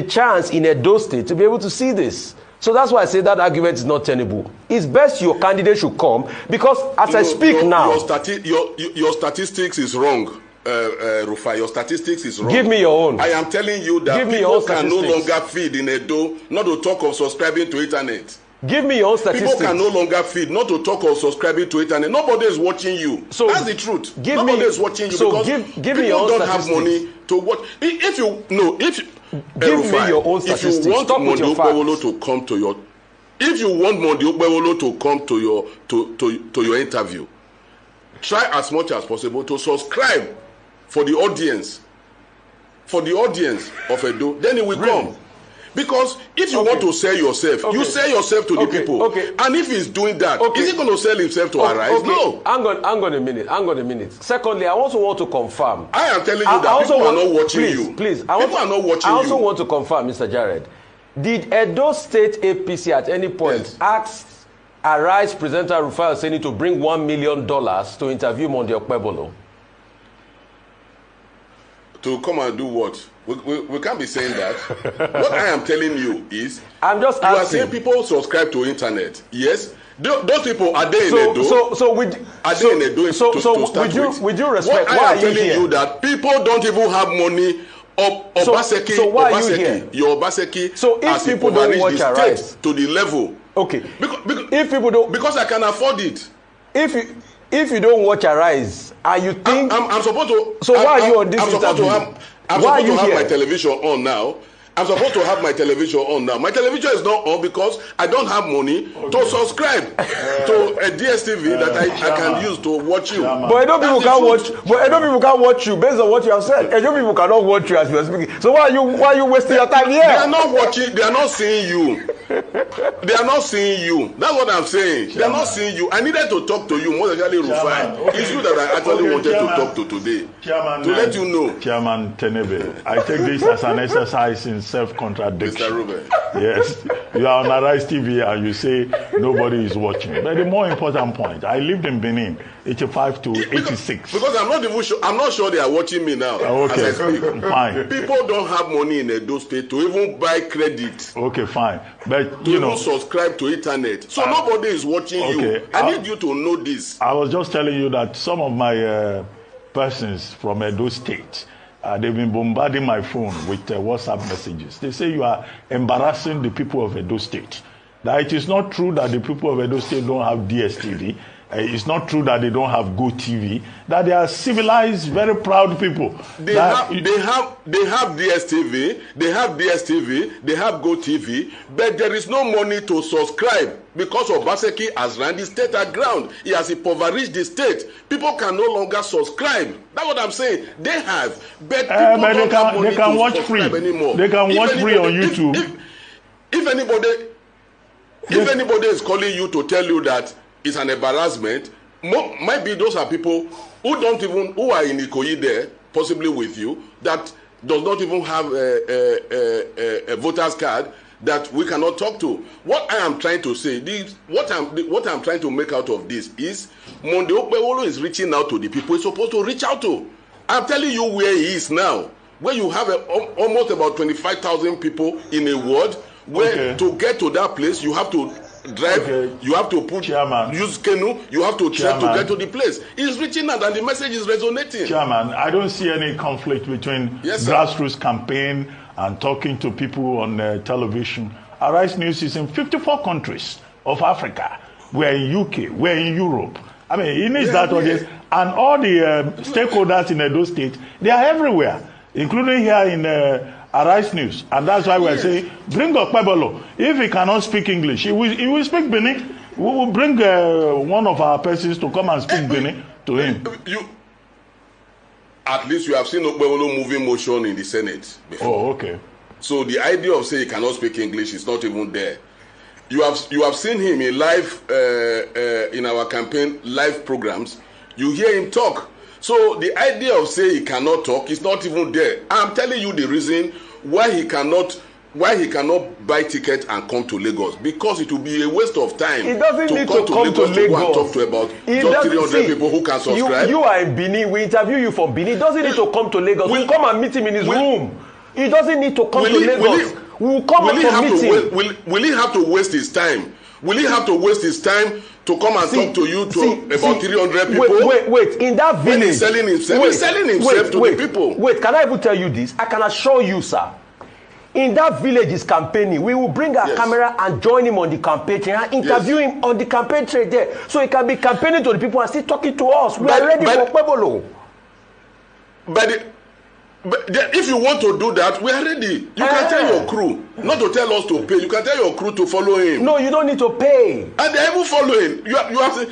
the chance in Edo State to be able to see this. So that's why I say that argument is not tenable. It's best your candidate should come, because as I speak now... Your statistics is wrong, Rufai. Your statistics is wrong. Give me your own. I am telling you that people can no longer feed in Edo, not to talk of subscribing to internet. Give me your own statistics. People can no longer feed, not to talk of subscribing to internet. Nobody is watching you. So that's the truth. Nobody is watching you, because give me your own people don't have money to watch. If you give me your own statistics. If you want Monday Ekpebholo to come to your, if you want Monday Ekpebholo to come to your to your interview, try as much as possible to subscribe for the audience of Edo. Then it will come. Because if you want to sell yourself, you sell yourself to the people. And if he's doing that, is he going to sell himself to Arise? No. Hang on a minute. Secondly, I also want to confirm. I am telling you that people are not watching you. Please. People are not watching you. I also want to confirm, Mr. Jared. Did Edo State APC at any point ask Arise presenter Rufai Oseni to bring $1 million to interview Monday Ekpebholo? To come and do what? We can't be saying that. What I am telling you is, I'm just asking. You are asking. saying people subscribe to internet. Yes, those people are they in Edo? With due respect, what I am telling you that people don't even have money. Obaseki, so why are you here? Your Obaseki, so if people don't watch Arise to the level, if people don't, because I can afford it. If you don't watch Arise, and you think I'm supposed to, so why are you on this interview? I'm supposed to have my television on now. I'm supposed to have my television on now. My television is not on because I don't have money to subscribe to a DSTV that I can use to watch you. But Edo people can't watch. But Edo people can't watch you based on what you have said. Edo people cannot watch you as you are speaking. So why are you wasting your time here? They are not watching. They are not seeing you. They are not seeing you. That's what I'm saying. They are not seeing you. I needed to talk to you, more especially Rufai. It's you that I actually wanted to talk to today. To let you know. Chairman Tenebe, I take this as an exercise in self-contradiction. Mr. Ruben. Yes, you are on Arise TV and you say nobody is watching. But the more important point, I lived in Benin, 85 to 86. Because I'm not even sure. I'm not sure they are watching me now. Okay, fine. People don't have money in Edo State to even buy credit. Okay, fine. But you know, subscribe to internet. So nobody is watching you. I need you to know this. I was just telling you that some of my persons from Edo State, they've been bombarding my phone with WhatsApp messages. They say you are embarrassing the people of Edo State. That it is not true that the people of Edo State don't have DSTV. It's not true that they don't have Go TV. That they are civilized, very proud people. They have DSTV. They have DSTV. They have Go TV. But there is no money to subscribe because Obaseki has run the state aground. He has impoverished the state. People can no longer subscribe. That's what I'm saying. They have, but people don't have money to watch free anymore. They can watch free on YouTube. If anybody is calling you to tell you that it's an embarrassment, maybe those are people who are in Ikoyi there, possibly with you, that does not even have a voter's card that we cannot talk to. What I am trying to say, what I'm trying to make out of this is Monday Ekpebholo is reaching out to the people he's supposed to reach out to. I'm telling you where he is now, where you have almost about 25,000 people in a ward, where to get to that place you have to drive, you have to use canoe, you have to try to get to the place. He's reaching out and the message is resonating. Chairman, I don't see any conflict between grassroots campaign and talking to people on television. Arise News is in 54 countries of Africa. We're in UK, we're in Europe. I mean, it needs that audience. And all the stakeholders in Edo State, they are everywhere, including here in Arise News. And that's why we're saying, bring Ekpebholo. If he cannot speak English, he will speak Benin. We will bring one of our persons to come and speak Benin to him. At least you have seen Ekpebholo moving motion in the Senate before. Oh, okay. So the idea of saying he cannot speak English is not even there. You have seen him in live in our campaign live programs. You hear him talk. So the idea of saying he cannot talk is not even there. I'm telling you the reason why he cannot buy ticket and come to Lagos, because it will be a waste of time. He doesn't need to come to Lagos to go and talk to about just 300 people who can subscribe. You are in Benin. We interview you from Benin. He doesn't need to come to Lagos. We'll come and meet him in his room. He doesn't need to come to Lagos. We will come up for meeting. Will he have to waste his time? Will he have to waste his time to come and talk to you about 300 people? Wait. In that village, he's selling himself to the people. Wait, can I even tell you this? I can assure you, sir. In that village is campaigning. We will bring our camera and join him on the campaign trail and interview him on the campaign trail there, so he can be campaigning to the people and still talking to us. We are ready for Ekpebholo. But if you want to do that, we are ready. You can tell your crew not to tell us to pay. You can tell your crew to follow him. No, you don't need to pay. And they are even following. You have to.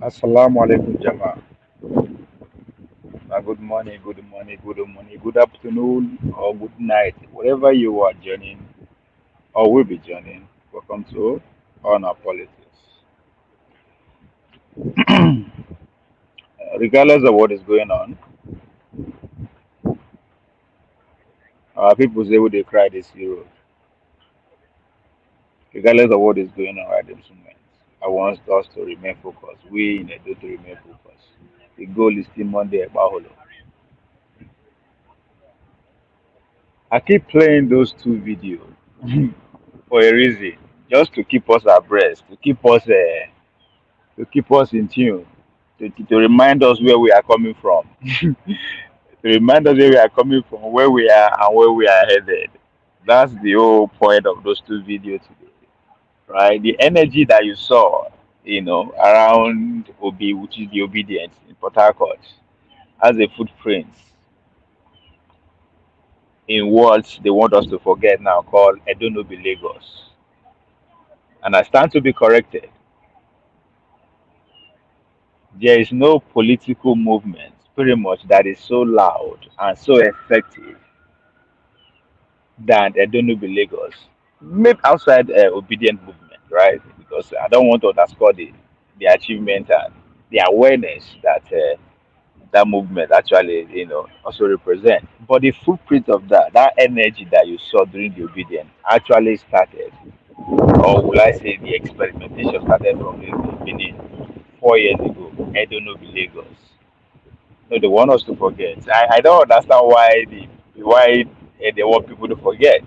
Assalamu alaikum, Jama. Good morning, good afternoon, or good night, wherever you are joining or will be joining. Welcome to On Our Politics. Regardless of what is going on, people say when they cry, they see road. Regardless of what is going on at this moment, I want us to remain focused. We in Edo to remain focused. The goal is still Monday Ekpebholo. I keep playing those two videos for a reason, just to keep us abreast, to keep us in tune, to remind us where we are coming from, to remind us where we are coming from, where we are and where we are headed. That's the whole point of those two videos today, right? The energy that you saw, around Obi, which is the obedience in Port Harcourt, as a footprint in what they want us to forget now, called Edonobi Lagos. And I stand to be corrected. There is no political movement, pretty much, that is so loud and so effective than Edonobi Lagos. Maybe outside obedient movement, right? Because I don't want to underscore the achievement and the awareness that that movement actually, also represent. But the footprint of that energy that you saw during the obedience actually started, or will I say the experimentation started from the beginning 4 years ago, Edonobi Lagos. No, they want us to forget. I don't understand why they want people to forget,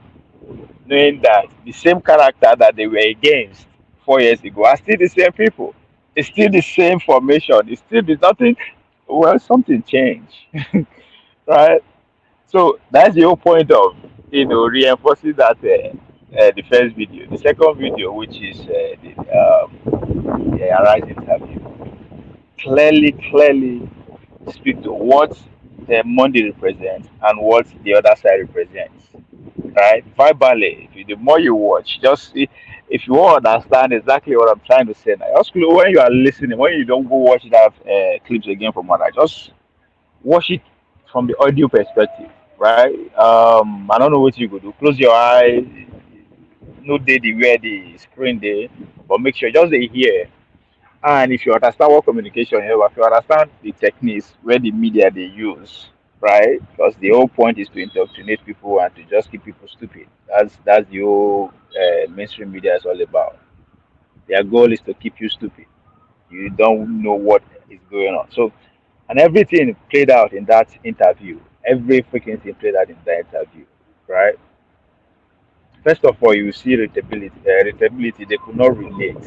knowing that the same character that they were against 4 years ago are still the same people. It's still the same formation. It's still there's nothing. Well, something changed, right? So that's the whole point of reinforcing that the first video. The second video, which is the Arise interview, clearly speak to what Monday represents and what the other side represents, right? Verbally, the more you watch, just see, if you want to understand exactly what I'm trying to say now, just when you are listening, when you don't go watch that clips again from what I just watch it from the audio perspective, right? I don't know what you could do. Close your eyes, no day the where the screen there, but make sure just they hear. And if you understand what communication is, if you understand the techniques where the media they use, right? Because the whole point is to indoctrinate people and to just keep people stupid. That's the whole mainstream media is all about. Their goal is to keep you stupid. You don't know what is going on. So, and everything played out in that interview. Every freaking thing played out in that interview, right? First of all, you see irritability. Irritability, they could not relate.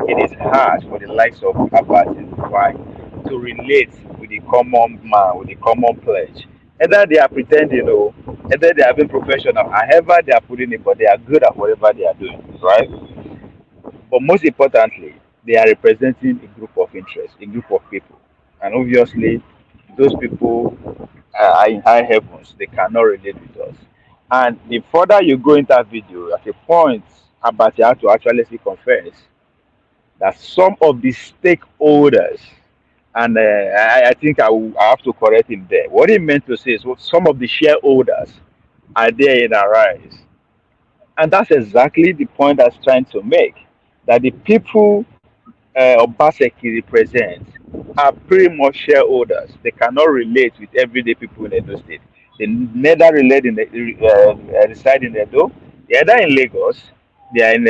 It is hard for the likes of Abuja, why, to relate with the common man, with the common pledge. Either they are pretending or either they are being professional, however they are putting it, but they are good at whatever they are doing, right? But most importantly, they are representing a group of interests, a group of people. And obviously, those people are in high heavens. They cannot relate with us. And the further you go into that video, at a point, Abati had to actually confess that some of the stakeholders, and I think I have to correct him there. What he meant to say is what some of the shareholders are there in Arise. And that's exactly the point that's trying to make, that the people Obaseki represents are pretty much shareholders. They cannot relate with everyday people in Edo State. They neither relate reside in Edo, they're either in Lagos They are in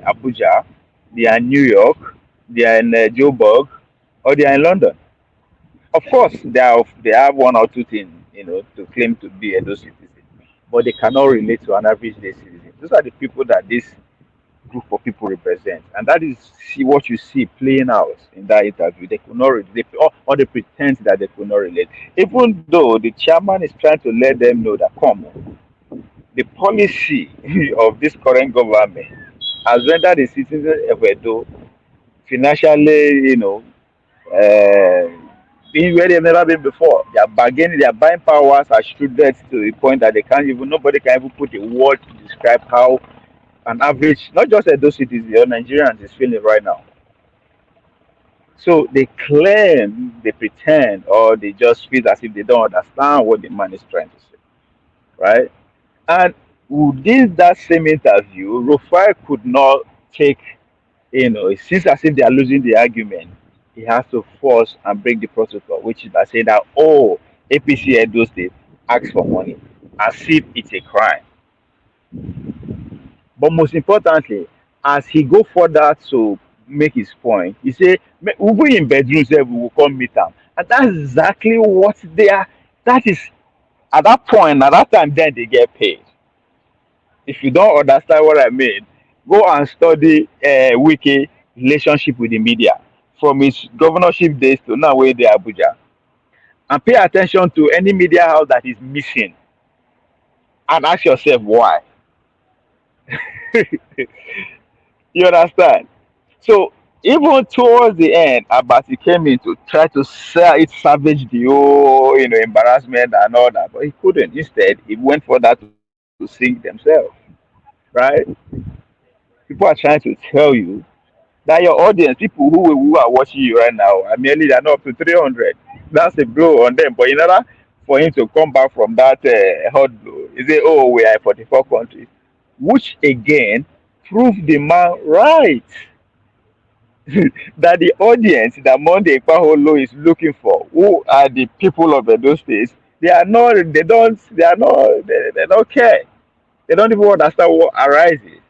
Abuja, they are in New York, they are in Joburg, or they are in London. Of course, they have one or two things, to claim to be a those citizens, but they cannot relate to an average day citizen. Those are the people that this group of people represent, and that is what you see playing out in that interview. They could not relate, or they pretend that they could not relate, even though the chairman is trying to let them know that come on, the policy of this current government has rendered the citizens of Edo financially, uh, being where they've never been before. They are bargaining, their buying powers are shredded to the point that nobody can even put a word to describe how an average, not just Edo citizens or Nigerians is feeling right now. So they claim, they pretend, or they just feel as if they don't understand what the man is trying to say, right? And within that same interview, Rufai could not take, it seems as if they are losing the argument. He has to force and break the protocol, which is by saying that, oh, APC Edo State asks for money, as if it's a crime. But most importantly, as he go further to make his point, he say, even in bedrooms, we will come meet them. And that's exactly what they are. That is, at that point, at that time, then they get paid. If you don't understand what I mean, go and study Wiki relationship with the media from his governorship days to now where they are Abuja, and pay attention to any media house that is missing, and ask yourself why. You understand? So even towards the end, Abati came in to try to savage the whole, embarrassment and all that, but he couldn't. Instead, he went for that to sing themselves, right? People are trying to tell you that your audience, people who are watching you right now, are merely they're not up to 300. That's a blow on them. But in order for him to come back from that hot blow, he say, "Oh, we are in 44 countries," which again proved the man right. That the audience that Monday Ekpebholo is looking for, who are the people of those states, they are not, they don't, they are not, they don't care. They don't even understand what arises.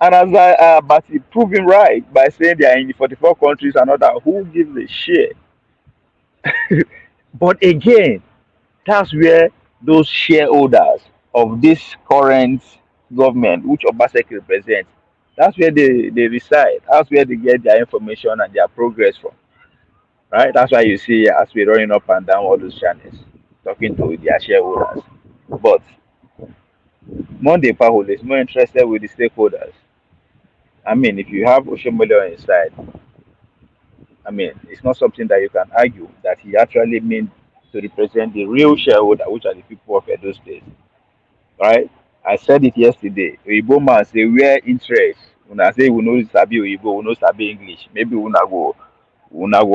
And as but he proved him right by saying they are in the 44 countries and all that. Who gives a shit? But again, that's where those shareholders of this current government, which Obaseki represents, that's where they reside. That's where they get their information and their progress from. Right? That's why you see as we're running up and down all those channels, talking to their shareholders. But Monday Ekpebholo is more interested with the stakeholders. I mean, if you have Oshomole on his side, I mean, it's not something that you can argue that he actually meant to represent the real shareholder, which are the people of Edo State, right? I said it yesterday. Oyibo man say where interest. When I say we know Sabi Oyibo, we know Sabi English. Maybe we go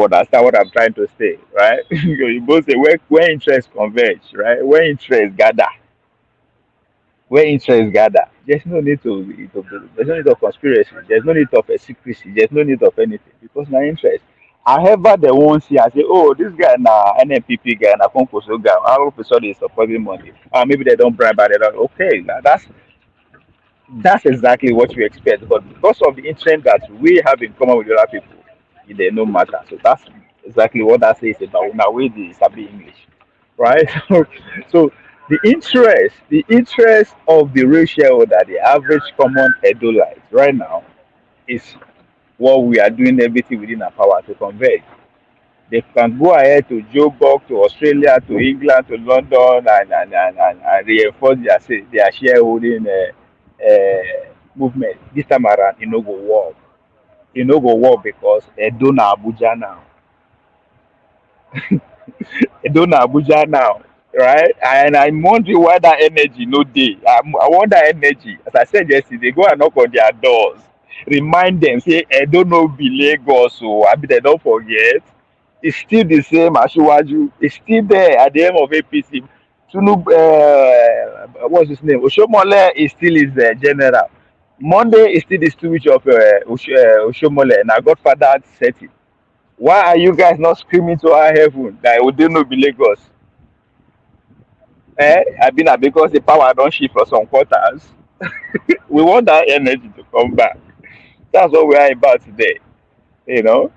understand what I'm trying to say, right? Oyibo say where interest converge, right? Where interest gather, there's no need there's no need of conspiracy, there's no need of a secrecy, there's no need of anything because my interest. However, they won't see and say, oh, this guy na NNPP guy na Konkoso guy. How of a sudden is supporting money? Maybe they don't bribe, but they don't. Okay, now that's exactly what we expect. But because of the interest that we have in common with other people, they no matter. So that's exactly what that says about now with the Sabi English, right? So the interest of the real shareholder, the average common Edolite right now is what we are doing everything within our power to convey. They can go ahead to Joburg, to Australia, to England, to London, and reinforce their shareholding movement. This time around, it no go work. It no go work because Edo na Abuja now. Edo na Abuja now, right? And I'm wondering why that energy no day. I want that energy. As I said yesterday, go and knock on their doors. Remind them, say, Edo no be Lagos, so I be they don't forget. It's still the same Asiwaju. It's still there at the end of APC. Tunub, what's his name? Oshomole is still his general. Monday is still the steward of Oshomole, and our godfather set it. Why are you guys not screaming to our heaven that Odo no be Lagos? I mean, because the power don't shift for some quarters. We want that energy to come back. That's what we are about today. You know,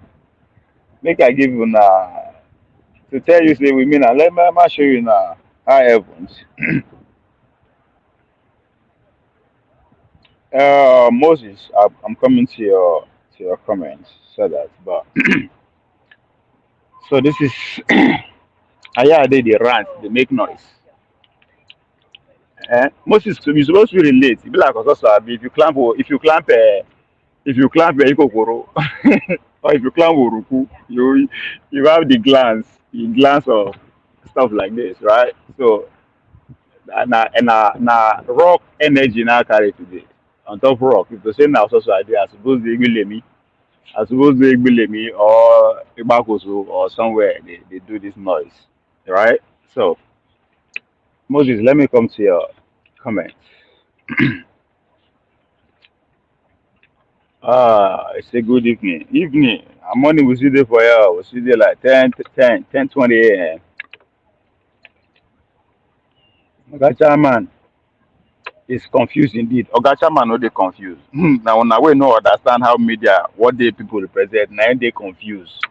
make I give you now to tell you say we mean let me show you now how heavens. Moses, I'm coming to your comments. So that, but so this is yeah, they rant, they make noise. Moses, so you supposed to relate. It be like also if you climb, if you climb Ikokoro, or if you climb Uruku, you have the glance of stuff like this, right? So na rock energy now carry today on top rock. If the same now also idea, I suppose they will me or Ibakoso or somewhere they do this noise, right? So Moses, let me come to your comment. It's a good evening. Evening. Morning we see there for you. We see there like 10:20 a.m. Ogacha man is confused indeed. Ogacha man no dey confused. Now on our way no understand how media what they people represent. Now they confused.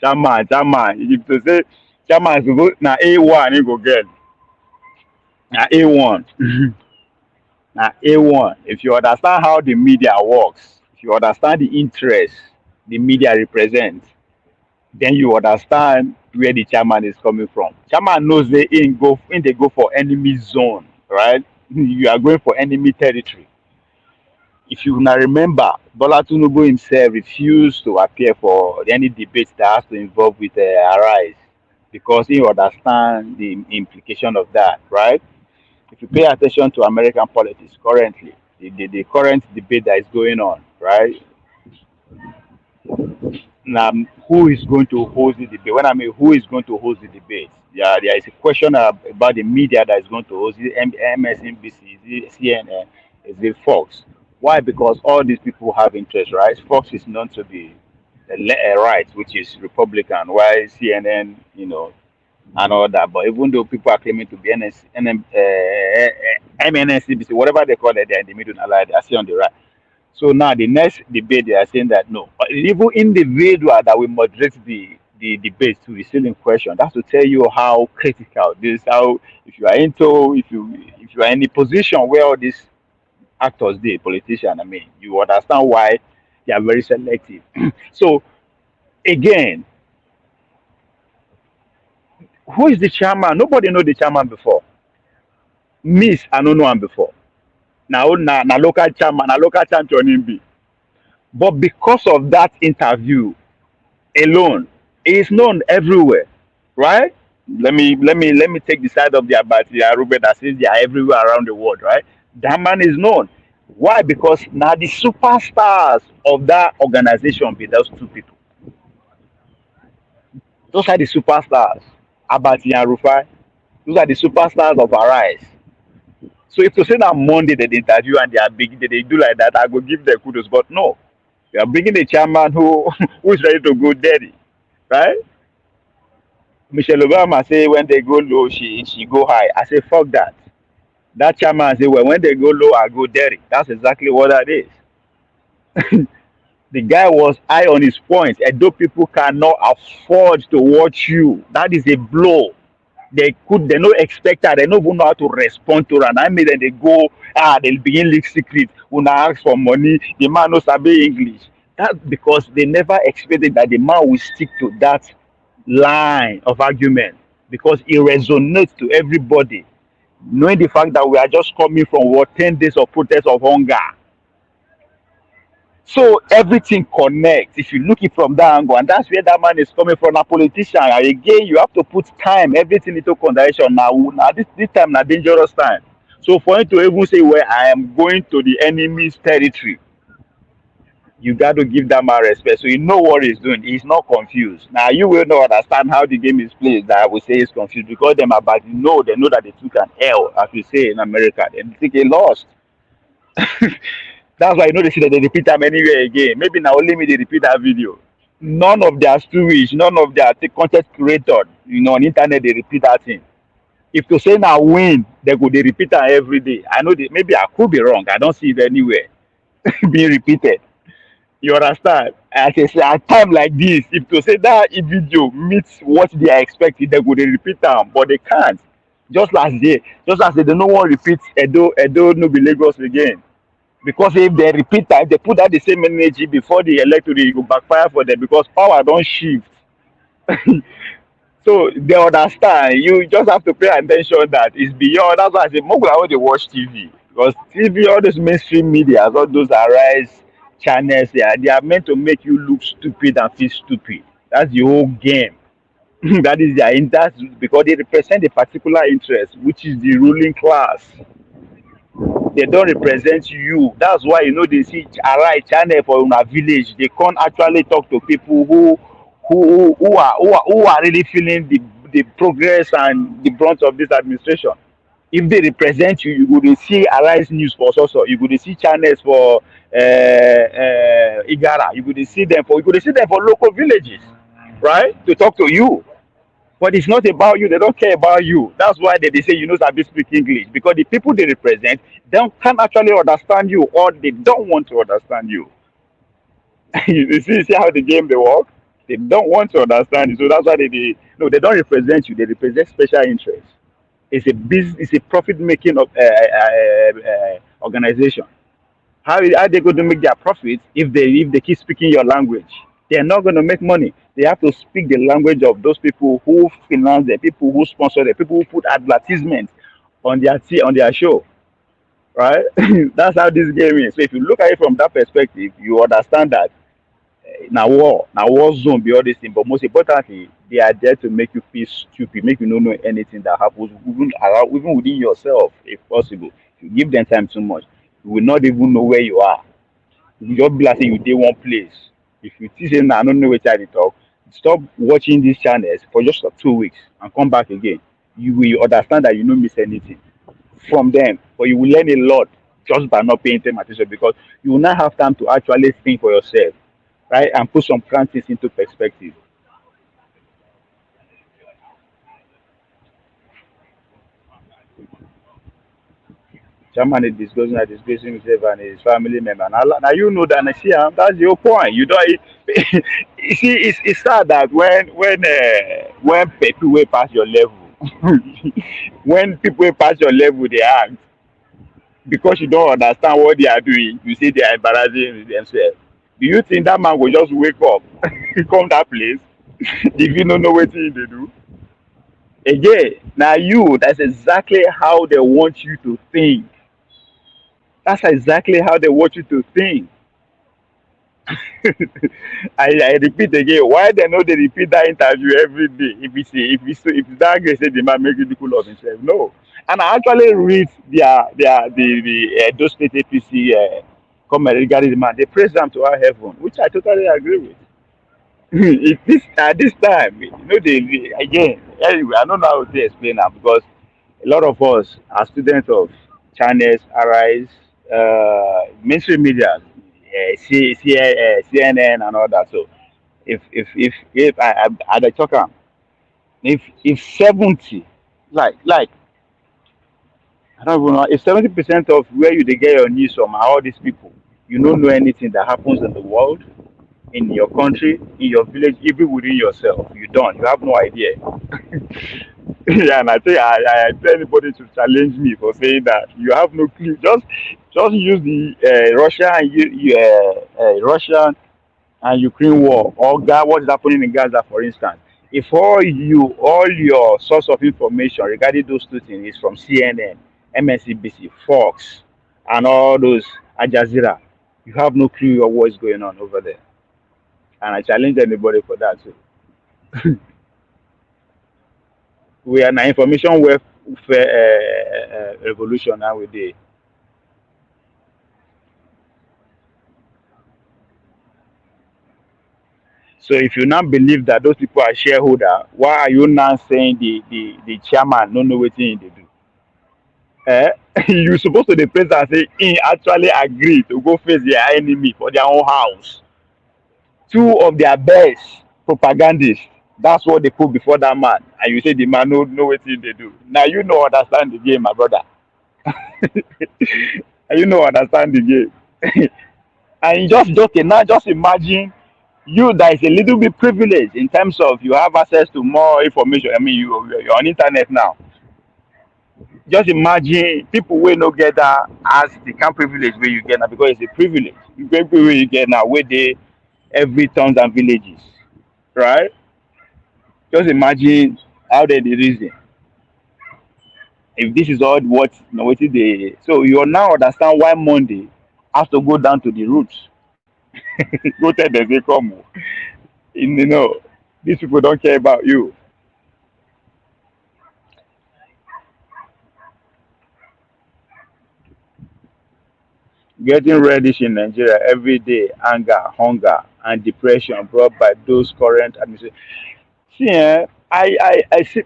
Chairman. If to say chairman is go na A1 he go get. Na A1. Na A1. If you understand how the media works, if you understand the interest the media represents, then you understand where the chairman is coming from. Chairman knows they go for enemy zone, right? You are going for enemy territory. If you now remember, Bola Tinubu himself refused to appear for any debate that has to involve with Arise because he understands the implication of that, right? If you pay attention to American politics currently, the current debate that is going on, right? Now, who is going to host the debate? When I mean who is going to host the debate, yeah, there is a question about the media that is going to host it. MSNBC, is it CNN, is it Fox? Why? Because all these people have interest, right? Fox is known to be right, which is Republican, while CNN, and all that. But even though people are claiming to be MNSCBC, whatever they call it, they're in the middle, and like I see on the right. So now the next debate, they are saying that no, even individual that will moderate the debate to be still in question. That's to tell you how critical this. How if you are in a position where all these actors, the politician, I mean, you understand why they are very selective. So again, who is the chairman? Nobody know the chairman before. Miss, I don't know him before. Now na local chairman, na local champion him be. But because of that interview alone, he is known everywhere, right? Let me take the side of the Abati Arube that says they are everywhere around the world, right? That man is known. Why? Because now the superstars of that organization be those two people. Those are the superstars. Abati and Rufai. Those are the superstars of Arise. So if to say that Monday they interview and they are big, they do like that, I will give them kudos. But no, you are bringing a chairman who is ready to go dirty, right? Michelle Obama say when they go low, she go high. I say fuck that. That chairman say well when they go low, I go dirty. That's exactly what that is. The guy was high on his point. And though people cannot afford to watch you, that is a blow. They no expect that, they don't even know how to respond to it. And I mean then they go, they'll begin leak secret. When I ask for money, the man knows sabi English. That's because they never expected that the man will stick to that line of argument because it resonates to everybody. Knowing the fact that we are just coming from 10 days of protest of hunger. So everything connects if you look it from that angle, and that's where that man is coming from. A politician, and again, you have to put time, everything into consideration. Now this time, a dangerous time. So for him to even say, "Well, I am going to the enemy's territory," you got to give that man respect. So you know what he's doing. He's not confused. Now you will not understand how the game is played. That I will say is confused because them about they know that they took an L, as we say in America. They think they lost. That's why you know they see that they repeat them anywhere again. Maybe now only me they repeat that video. None of their stories, none of their content creator, on internet they repeat that thing. If to say now win, they go they repeat am every day. I know that maybe I could be wrong. I don't see it anywhere being repeated. You understand? At a time like this, if to say that video meets what they are expecting, they go they repeat them, but they can't. Just as they don't want to repeat Edo no be Lagos again. Because if they repeat that, if they put out the same energy before the electorate, it will backfire for them because power don't shift. So they understand. You just have to pay attention that it's beyond. That's why I say Mogul when they watch TV. Because TV, all those mainstream media, all those Arise channels, they are meant to make you look stupid and feel stupid. That's the whole game. That is their that's because they represent a particular interest, which is the ruling class. They don't represent you. That's why they see Arise channel for una village. They can't actually talk to people who are really feeling the progress and the brunt of this administration. If they represent you, you go to see Arise News for also. You go to see channels for Igara. You go to see them for local villages, right? To talk to you. But it's not about you. They don't care about you. That's why they say Sabi speak English because the people they represent can't actually understand you or they don't want to understand you. You see how the game they work. They don't want to understand you, so that's why they no, they don't represent you. They represent special interests. It's a business. It's a profit-making of organization. How are they going to make their profits if they keep speaking your language? They are not going to make money. They have to speak the language of those people who finance them, people who sponsor them, people who put advertisements on their show. Right? That's how this game is. So if you look at it from that perspective, you understand that now war zone be all this thing, but most importantly, they are there to make you feel stupid, make you not know anything that happens, even within yourself, if possible. If you give them time too much, you will not even know where you are. You just be like say you dey one place. If you think say I don't know what I talk, stop watching these channels for just 2 weeks and come back again. You will understand that you don't miss anything from them, but you will learn a lot just by not paying them attention because you will not have time to actually think for yourself, right, and put some practice into perspective. Chairman is disgracing himself and his family member. Now you know that. I see, that's your point. You don't. You see, it's sad that when people way pass your level, when people way pass your level, they act because you don't understand what they are doing. You say they are embarrassing themselves. Do you think that man will just wake up, come that place, if you don't know what they do? Again, now that's exactly how they want you to think. That's exactly how they want you to think. I repeat again, why they know they repeat that interview every day? If that guy said the man make ridicule of himself, no. And I actually read the those state APC comment regarding the man. They praise them to our heaven, which I totally agree with. It, this At this time, again anyway, I don't know how to explain that because a lot of us are students of channels, Arise, mainstream media, CNN, and all that. So if I the talk am, if 70, like I don't even know, if 70% of where you dey get your news from are all these people, you don't know anything that happens in the world, in your country, in your village, even within yourself. You have no idea. Yeah, and I think I tell anybody to challenge me for saying that you have no clue. Just use the Russian and Ukraine war or what is happening in Gaza, for instance. If all your source of information regarding those two things is from CNN, MSNBC, Fox, and all those Al Jazeera, you have no clue of what is going on over there. And I challenge anybody for that too. We are an information welfare revolution nowadays. So if you now believe that those people are shareholder, why are you now saying the chairman don't know what they do? You're supposed to the president say he actually agreed to go face their enemy for their own house. Two of their best propagandists That's what they put before that man. And you say the man know what they do. Now you know understand the game, my brother. And you know understand the game. And just okay, now just imagine you that is a little bit privileged in terms of you have access to more information. I mean, you're on internet now. Just imagine people will not get that as the kind of privilege where you get now because it's a privilege. You get where you get now where they every towns and villages, right? Just imagine how they the reason. If this is all what you know, what they so you now understand why Monday has to go down to the roots. Go tell them they come. You know, these people don't care about you. Getting reddish in Nigeria every day, anger, hunger, and depression brought by those current administration. See, I see,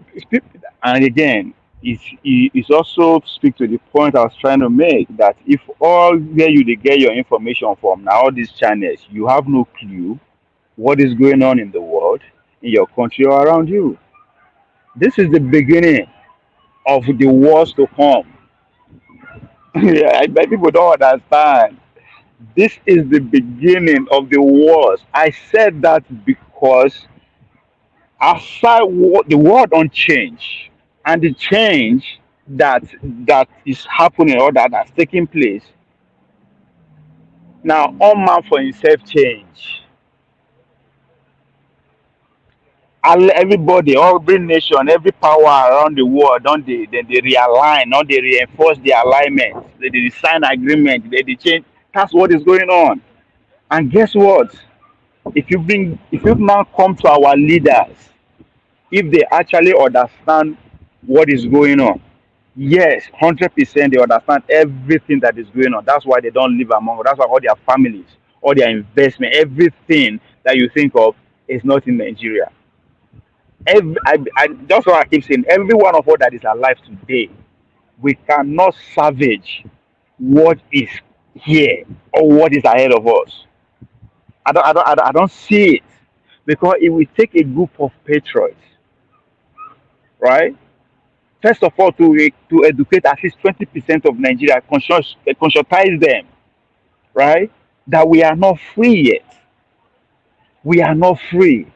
and again, it's also speak to the point I was trying to make that if all where you dey get your information from now all these channels, you have no clue what is going on in the world, in your country or around you. This is the beginning of the wars to come. Yeah, but people don't understand. This is the beginning of the wars. I said that because aside what the world don't change, and the change that is happening or that's taking place now, all man for himself change. Everybody, every nation, every power around the world, don't they realign, don't they reinforce their alignment, they sign agreement, they change. That's what is going on. And guess what? If you now come to our leaders, if they actually understand what is going on, yes, 100% they understand everything that is going on. That's why they don't live among us. That's why all their families, all their investment, everything that you think of is not in Nigeria. That's what I keep saying. Every one of us that is alive today, we cannot salvage what is here or what is ahead of us. I don't see it because it will take a group of patriots, right? First of all, to educate at least 20% of Nigeria, conscientize them, right? That we are not free yet. We are not free.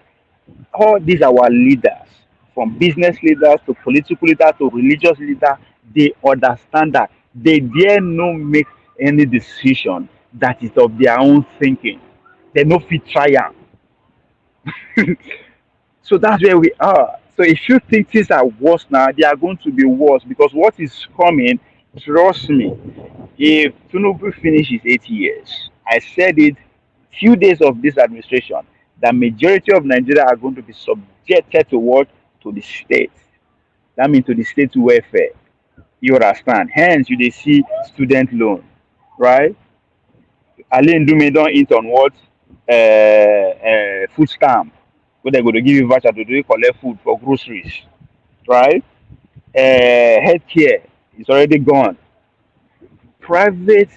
All these are our leaders, from business leaders to political leaders to religious leaders, they understand that they dare not make any decision that is of their own thinking. They no fit try am. So that's where we are. So if you think things are worse now, they are going to be worse because what is coming, trust me, if Tinubu finishes 8 years, I said it few days of this administration, the majority of Nigeria are going to be subjected to what? To the state. That means to the state welfare. You understand? Hence, you they see student loan, right? Ali Ndume don't eat on what? Food stamp. Where they go to give you voucher to do collect food for groceries, right? Healthcare is already gone. Private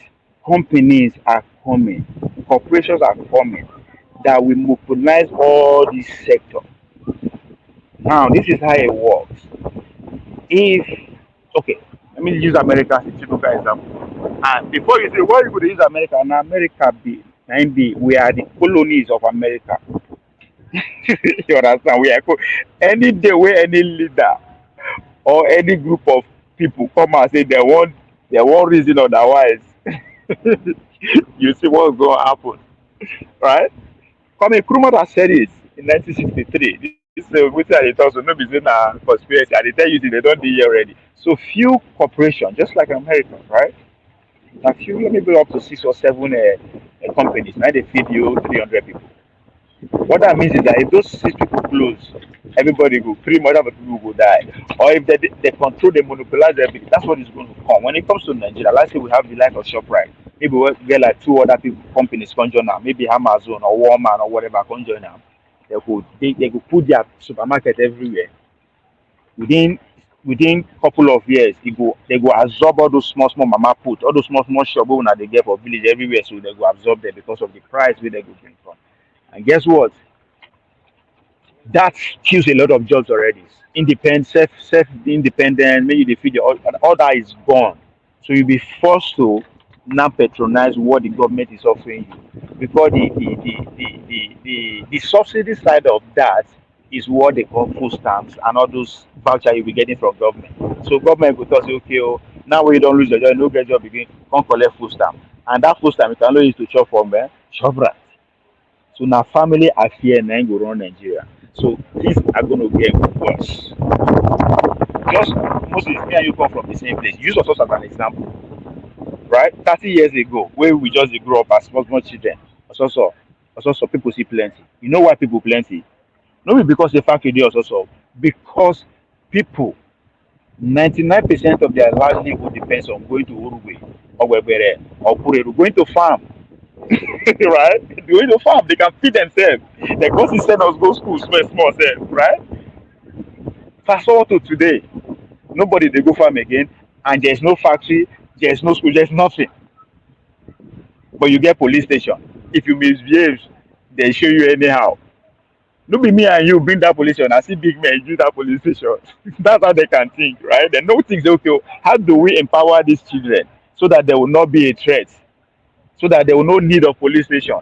companies are coming, corporations are coming that will monopolize all this sector. Now, this is how it works. If okay, let me use America as a typical example. And before you say, why you could use America? And America be 90, we are the colonies of America. You understand? We are any day where any leader or any group of people come and say they want reason otherwise, you see what's going to happen, right? Come Nkrumah has said it in 1963. This is which I tell so maybe it's a conspiracy. I tell you they don't do it already. So few corporations, just like America, right? A few maybe up to 6 or 7 companies. Now they feed you 300 people. What that means is that if those 6 people close, everybody go, pretty much of the people will die. Or if they control, they monopolize everything, that's what is going to come. When it comes to Nigeria, let's say we have the like of ShopRite. Maybe we get like 2 other companies come join now, maybe Amazon or Walmart or whatever come join now. They could put their supermarket everywhere. Within couple of years, they go absorb all those small mama put, all those small shop when they get for village everywhere, so they go absorb them because of the price where they go bring from. And guess what? That kills a lot of jobs already. Independent, self-independent, maybe they feed all that is gone. So you'll be forced to now patronize what the government is offering you. Because the subsidy side of that is what they call food stamps and all those voucher you'll be getting from government. So government will tell you, okay, oh, now when you don't lose your job, you no get job again, come collect food stamp. And that food stamp you can only use to chop from shop right. So now family affair and then go run Nigeria. So things are going to get worse. Just mostly me and you come from the same place. Use us as an example, right? 30 years ago, where we just grew up as small children, also people see plenty. You know why people plenty? Not because the factory dey also, because people 99% of their livelihood depends on going to Uruguay or Webere or Pureru, going to farm. Right? Going to farm, they can feed themselves. They go to send us go school small self, right? Fast forward to today, nobody they go farm again, and there's no factory, there's no school, there's nothing. But you get police station. If you misbehave, they show you anyhow. No be me and you bring that police station. I see big men use that police station. That's how they can think, right? They know things. Okay, how do we empower these children so that there will not be a threat, so that there will no need of police station,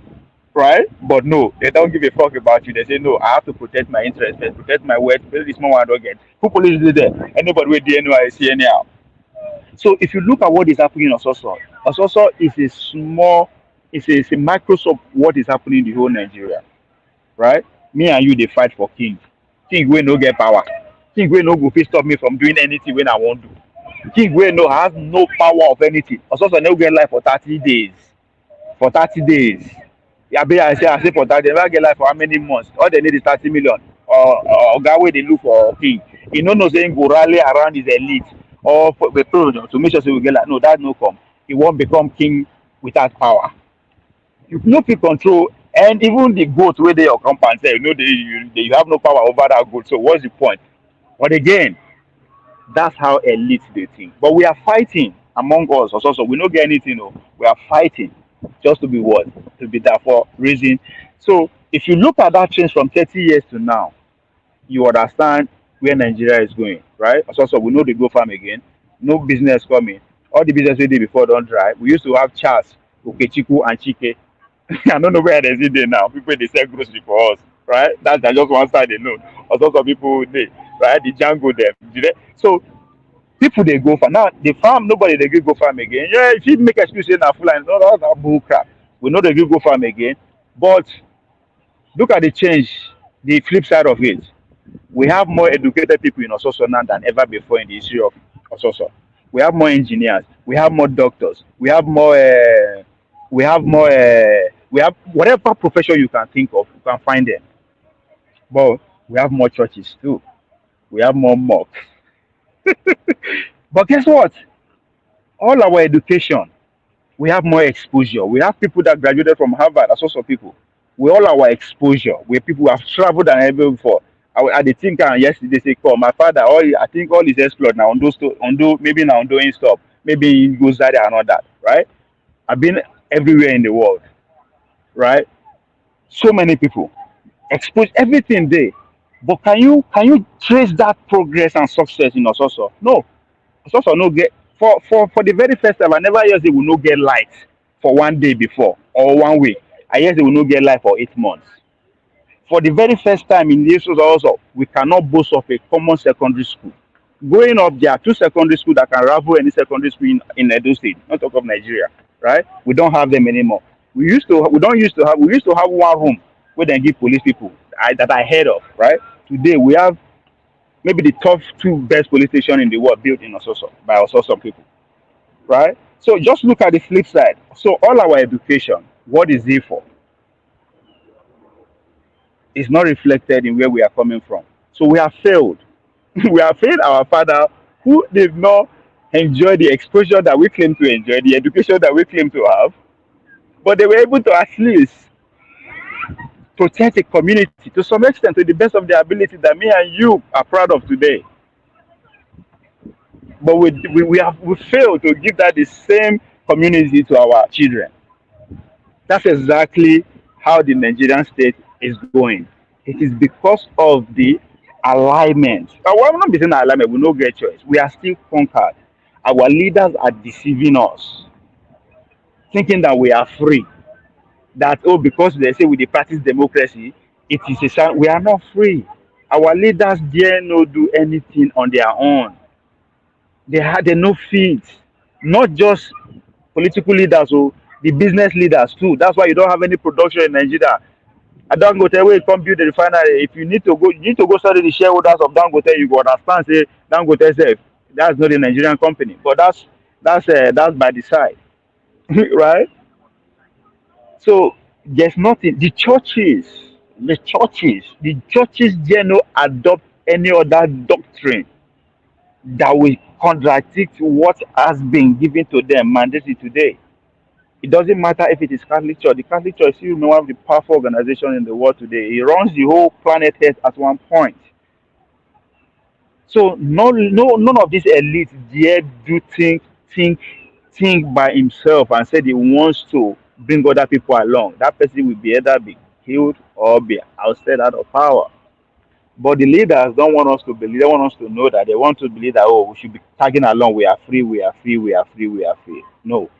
right? But no, they don't give a fuck about you. They say no, I have to protect my interests, protect my wealth, protect this small one I don't get. Who police is there? Anybody with DNY see anyhow. So if you look at what is happening in Ososo is a small, it's a microscope what is happening in the whole Nigeria, right? Me and you they fight for king. King will no get power. King will no go fit stop me from doing anything when I want to. King will no has no power of anything. Ososo no get life for 30 days. For 30 days. Yeah, I say for 30 days. Never get life for how many months? All they need is 30 million. Or guy where they look for king. He no saying go rally around his elite or for the project to make sure we get like no, that no come. He won't become king without power. You no fit control, and even the goat where they your compound say you have no power over that goat. So what's the point? But again, that's how elite they think. But we are fighting among us also. We don't get anything. No. We are fighting just to be what? To be there for reason. So if you look at that change from 30 years to now, you understand where Nigeria is going, right? Also, we know they go farm again. No business coming. All the business we did before don't drive. We used to have Charles, Okechiku, and Chike. I don't know where they see there now. People they sell grocery for us, right? That's just one side they know. Also, some people they right the Django them. So people they go farm now. The farm nobody they go farm again. Yeah, if you make excuse say na full and all that bull crap, we know they go farm again. But look at the change, the flip side of it. We have more educated people in Ososo now than ever before in the history of Ososo. We have more engineers. We have more doctors. We have more. We have more. We have whatever profession you can think of. You can find them. But we have more churches too. We have more mosques. But guess what? All our education, we have more exposure. We have people that graduated from Harvard. Ososo people. With all our exposure, where people who have traveled and ever before. I did think yesterday say call my father. I think all his explored now on those maybe now doing stop. Maybe he goes there and all that, right? I've been everywhere in the world, right? So many people expose everything there. But can you trace that progress and success in Ososo? No. Ososo no get for the very first time I never hear they will not get light for one day before or 1 week. I hear they will not get light for 8 months. For the very first time in this also, we cannot boast of a common secondary school. Growing up, there are 2 secondary schools that can rival any secondary school in Edo State, not talk of Nigeria, right? We don't have them anymore. We used to have one room where they give police people that I heard of, right? Today we have maybe the top 2 best police stations in the world built in Ososo by Ososo people, right? So just look at the flip side. So all our education, what is it for? Is not reflected in where we are coming from. So we have failed. We have failed our father who did not enjoy the exposure that we claim to enjoy, the education that we claim to have, but they were able to at least protect a community to some extent to the best of their ability that me and you are proud of today. But we failed to give that the same community to our children. That's exactly how the Nigerian state is going. It is because of the alignment. We're not between alignment, we no get choice. We are still conquered. Our leaders are deceiving us, thinking that we are free. That oh, because they say we dey practice democracy, it is a sign we are not free. Our leaders dare not do anything on their own. They no fit. Not just political leaders, oh, the business leaders too. That's why you don't have any production in Nigeria. Dangote wey come build the refinery, if you need to go study the shareholders of Dangote, you go understand say Dangote sef, that's not a Nigerian company, but that's by the side. Right? So there's nothing. The churches dare not adopt any other doctrine that will contradict what has been given to them mandated today. It doesn't matter if it is Catholic Church. The Catholic Church is still one of the powerful organizations in the world today. It runs the whole planet Earth at one point. So none of these elites dare do think by himself and said he wants to bring other people along. That person will be either be killed or be ousted out of power. But the leaders don't want us to believe. They want us to know that they want to believe that oh, we should be tagging along. We are free. We are free. We are free. We are free. No,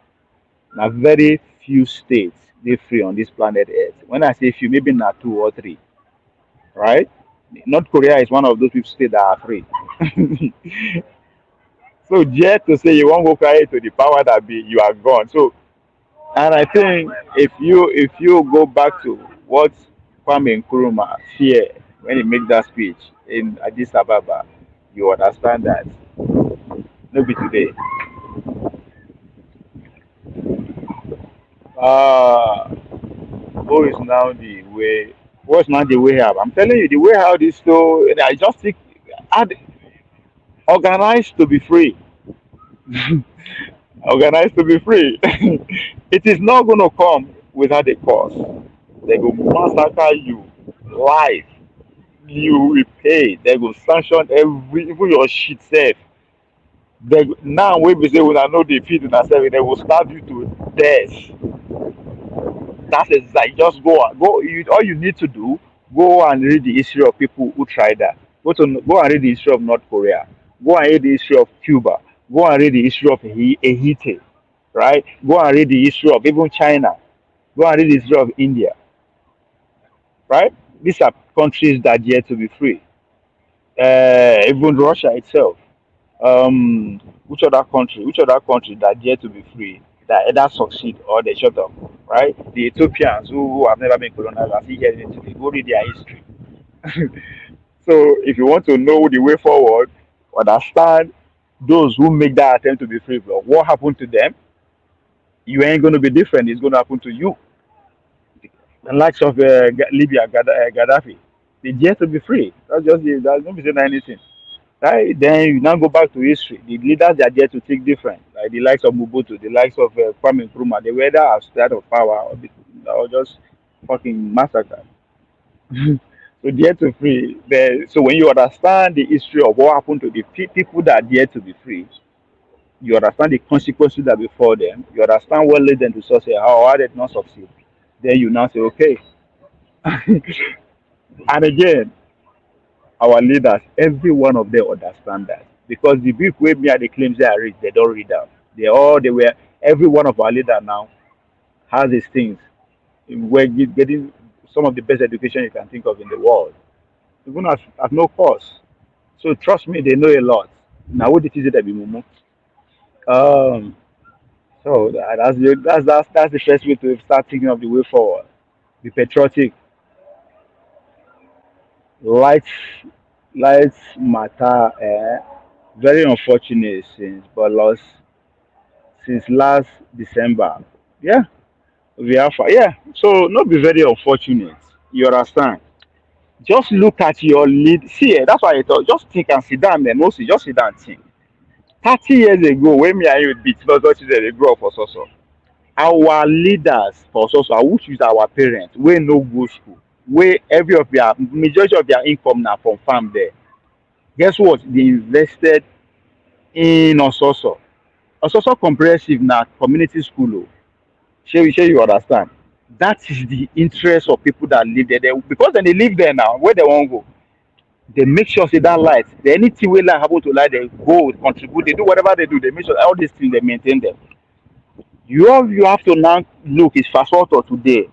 now very few states they free on this planet Earth. When I say few, maybe not two or three. Right? North Korea is one of those few states that are free. So yet to say you won't go carry to the power that be, you are gone. So, and I think if you go back to what Kwame Nkrumah feared when he made that speech in Addis Ababa, you understand that maybe today. Uh, who is now the way? What's now the way out? I'm telling you, the way out is to I just think add organized to be free. Organized to be free. It is not going to come without a cause. They will massacre you live. You will pay. They will sanction even your shit safe. Now when we say when I know the feed in ourselves, they will stab you to death. That's exactly just go. All you need to do, go and read the history of people who tried that. Go and read the history of North Korea. Go and read the history of Cuba. Go and read the history of Haiti. Right? Go and read the history of even China. Go and read the history of India. Right? These are countries that yet to be free. Even Russia itself. Which other country? Which other country that yet to be free that either succeed or they shut up? Right? The Ethiopians who have never been colonized are still here today. Go read their history. So if you want to know the way forward, understand those who make that attempt to be free. What happened to them? You ain't going to be different. It's going to happen to you. The likes of Libya, Gaddafi, they dare to be free. That's not saying anything. Right? Then you now go back to history. The leaders that dare to think different, like the likes of Mobutu, the likes of Kwame Nkrumah, they were either state of power or just fucking massacre. So dare to free. So when you understand the history of what happened to the people that dare to be free, you understand the consequences that befall them. You understand what led them to succeed, how they did not succeed. Then you now say, okay. And again, our leaders, every one of them understand that. Because the book where me are the claims they are read, they don't read out. They were every one of our leaders now has these things. We're getting some of the best education you can think of in the world. Even at no cost. So trust me, they know a lot. Now what it is that be mumu. Um so that's the first way to start thinking of the way forward. Be patriotic. Life life matter very unfortunate since last December. Yeah, we have yeah. So not be very unfortunate. You understand? Just look at your lead. See, that's why I thought. Just think and sit down. Then mostly just sit down and think. 30 years ago, when me and you beat not children, they grow up for so. Our leaders for so which is our parents, we no go school, where every of their majority of their income now from farm there. Guess what? They invested in Ososo. Ososo comprehensive na community school. Oh. Share you understand? That is the interest of people that live there. Because then they live there now, where they won't go. They make sure say that light, anything will like happen to light, they go contribute, they do whatever they do, they make sure all these things they maintain them. You have to now look is fast forward to today.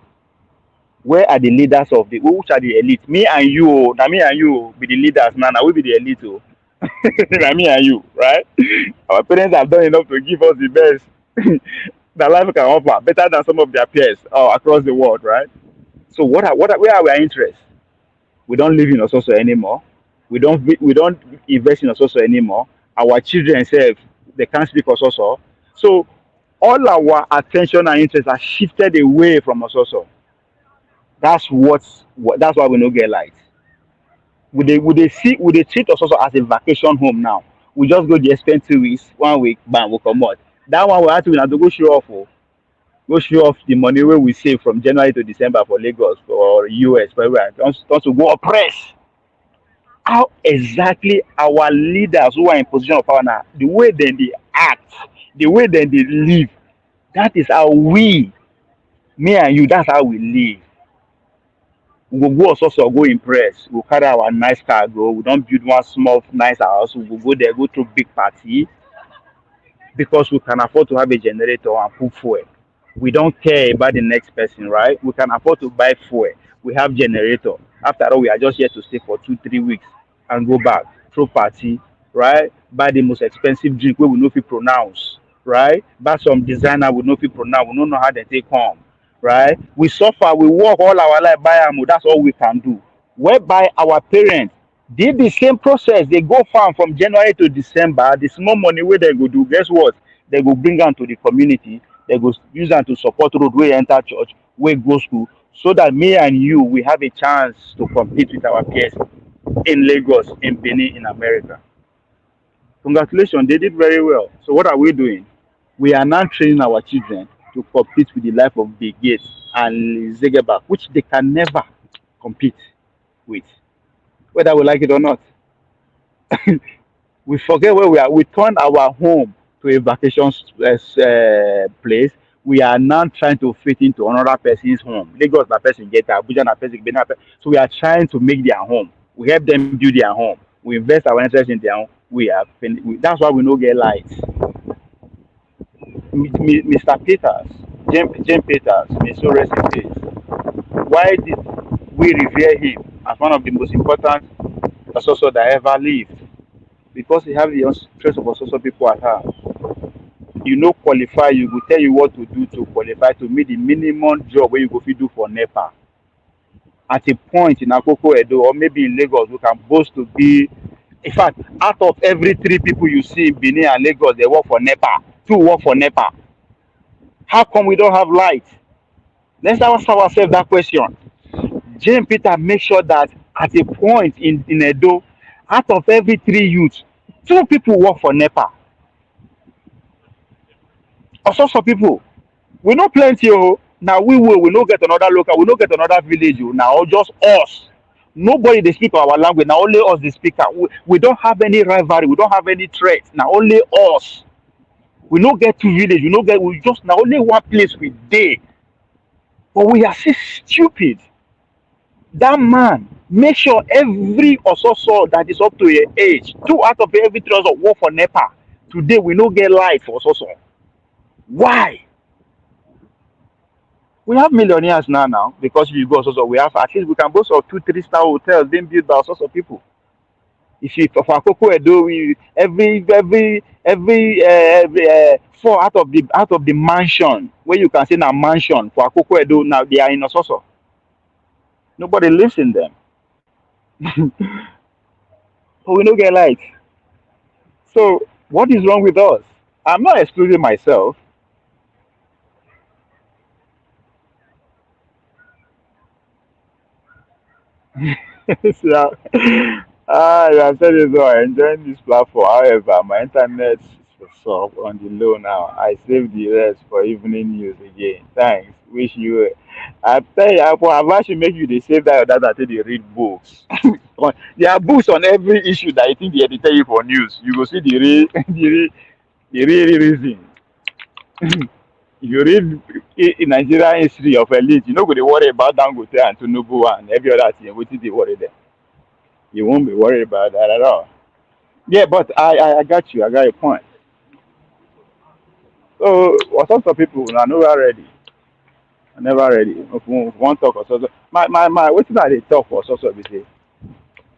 Where are the leaders of the which are the elite? Me and you, oh, now me and you be the leaders now. Now we be the elite, oh. Now me and you, right? Our parents have done enough to give us the best that life can offer, better than some of their peers across the world, right? So where are our interests? We don't live in Ososo anymore. We don't invest in Ososo anymore. Our children self they can't speak Ososo. So all our attention and interest are shifted away from Ososo. That's why we don't get light. Would they treat us also as a vacation home now? We just go there, spend 2 weeks, 1 week, bam, we come out. That one we have to go show off, oh. Go show off the money where we save from January to December for Lagos or US, for everywhere. Don't to go oppress. How exactly our leaders who are in position of power now, the way then they act, the way then they live, that is how me and you, that's how we live. We go go also go impress. We'll carry our nice car go. We don't build one small nice house. We will go there, go to big party because we can afford to have a generator and put fuel. We don't care about the next person, right? We can afford to buy fuel. We have generator. After all, we are just here to stay for 2 3 weeks and go back. Throw party, right? Buy the most expensive drink where we know if we pronounce, right? Buy some designer we know if we pronounce. We don't know how they take home, right? We suffer, we work all our life buy am. That's all we can do. Whereby our parents did the same process. They go farm from January to December. The small money where they go do, guess what? They go bring am to the community. They go use am to support road wey enter church, wey go school, so that me and you we have a chance to compete with our peers in Lagos, in Benin, in America. Congratulations, they did very well. So what are we doing? We are now training our children to compete with the life of Bill Gates and Zuckerberg, which they can never compete with, whether we like it or not. We forget where we are. We turn our home to a vacation place. We are now trying to fit into another person's home. Lagos na person get Abuja na person Benin na person. So we are trying to make their home. We help them build their home. We invest our interest in their home. That's why we no get light. Mr. Peters, James Peters, may so rest in peace. Why did we revere him as one of the most important associates that ever lived? Because he have the interest of associate people at heart. You know qualify, you will tell you what to do to qualify to meet the minimum job where you go fit do for NEPA. At a point in Akoko Edo or maybe in Lagos, we can boast to be, in fact, out of every 3 people you see in Benin and Lagos, they work for NEPA. 2 work for NEPA. How come we don't have light? Let's ask ourselves that question. James Peter make sure that at a point in Edo, out of every 3 youths, 2 people work for NEPA. Also some people, we know plenty. Now we no get another local, we no get another village. Now just us. Nobody they speak our language. Now only us the speaker. We don't have any rivalry. We don't have any threat. Now only us. We no get 2 village. We just now only one place we dey. But we are so stupid. That man make sure every Ososo that is up to your age, 2 out of every 3 also work for NEPA. Today we no get light for Ososo. Why? We have millionaires now because if you go Ososo, we have at least we can boast of 2 3 star hotels being built by Ososo people. If you for Akoko Edo, every 4 out of the mansion where you can say na mansion for Akoko Edo now they are in Ososo. Nobody lives in them. But we don't get light. So what is wrong with us? I'm not excluding myself. So, you have said it all. Enjoying this platform. However, my internet is up on the low now. I save the rest for evening news again. Thanks. Wish you. I tell you, I've actually make you the save that or that until they read books. There are books on every issue that I think they tell you for news. You go see the real reason. If you read in Nigeria history of elite, you know, they worry about Dangote and Tinubu and every other thing. What did they worry there? You won't be worried about that at all. Yeah, but I got you. I got your point. So, what sort of people are never ready? Are never ready. If we want talk or so. My, what did they talk or so?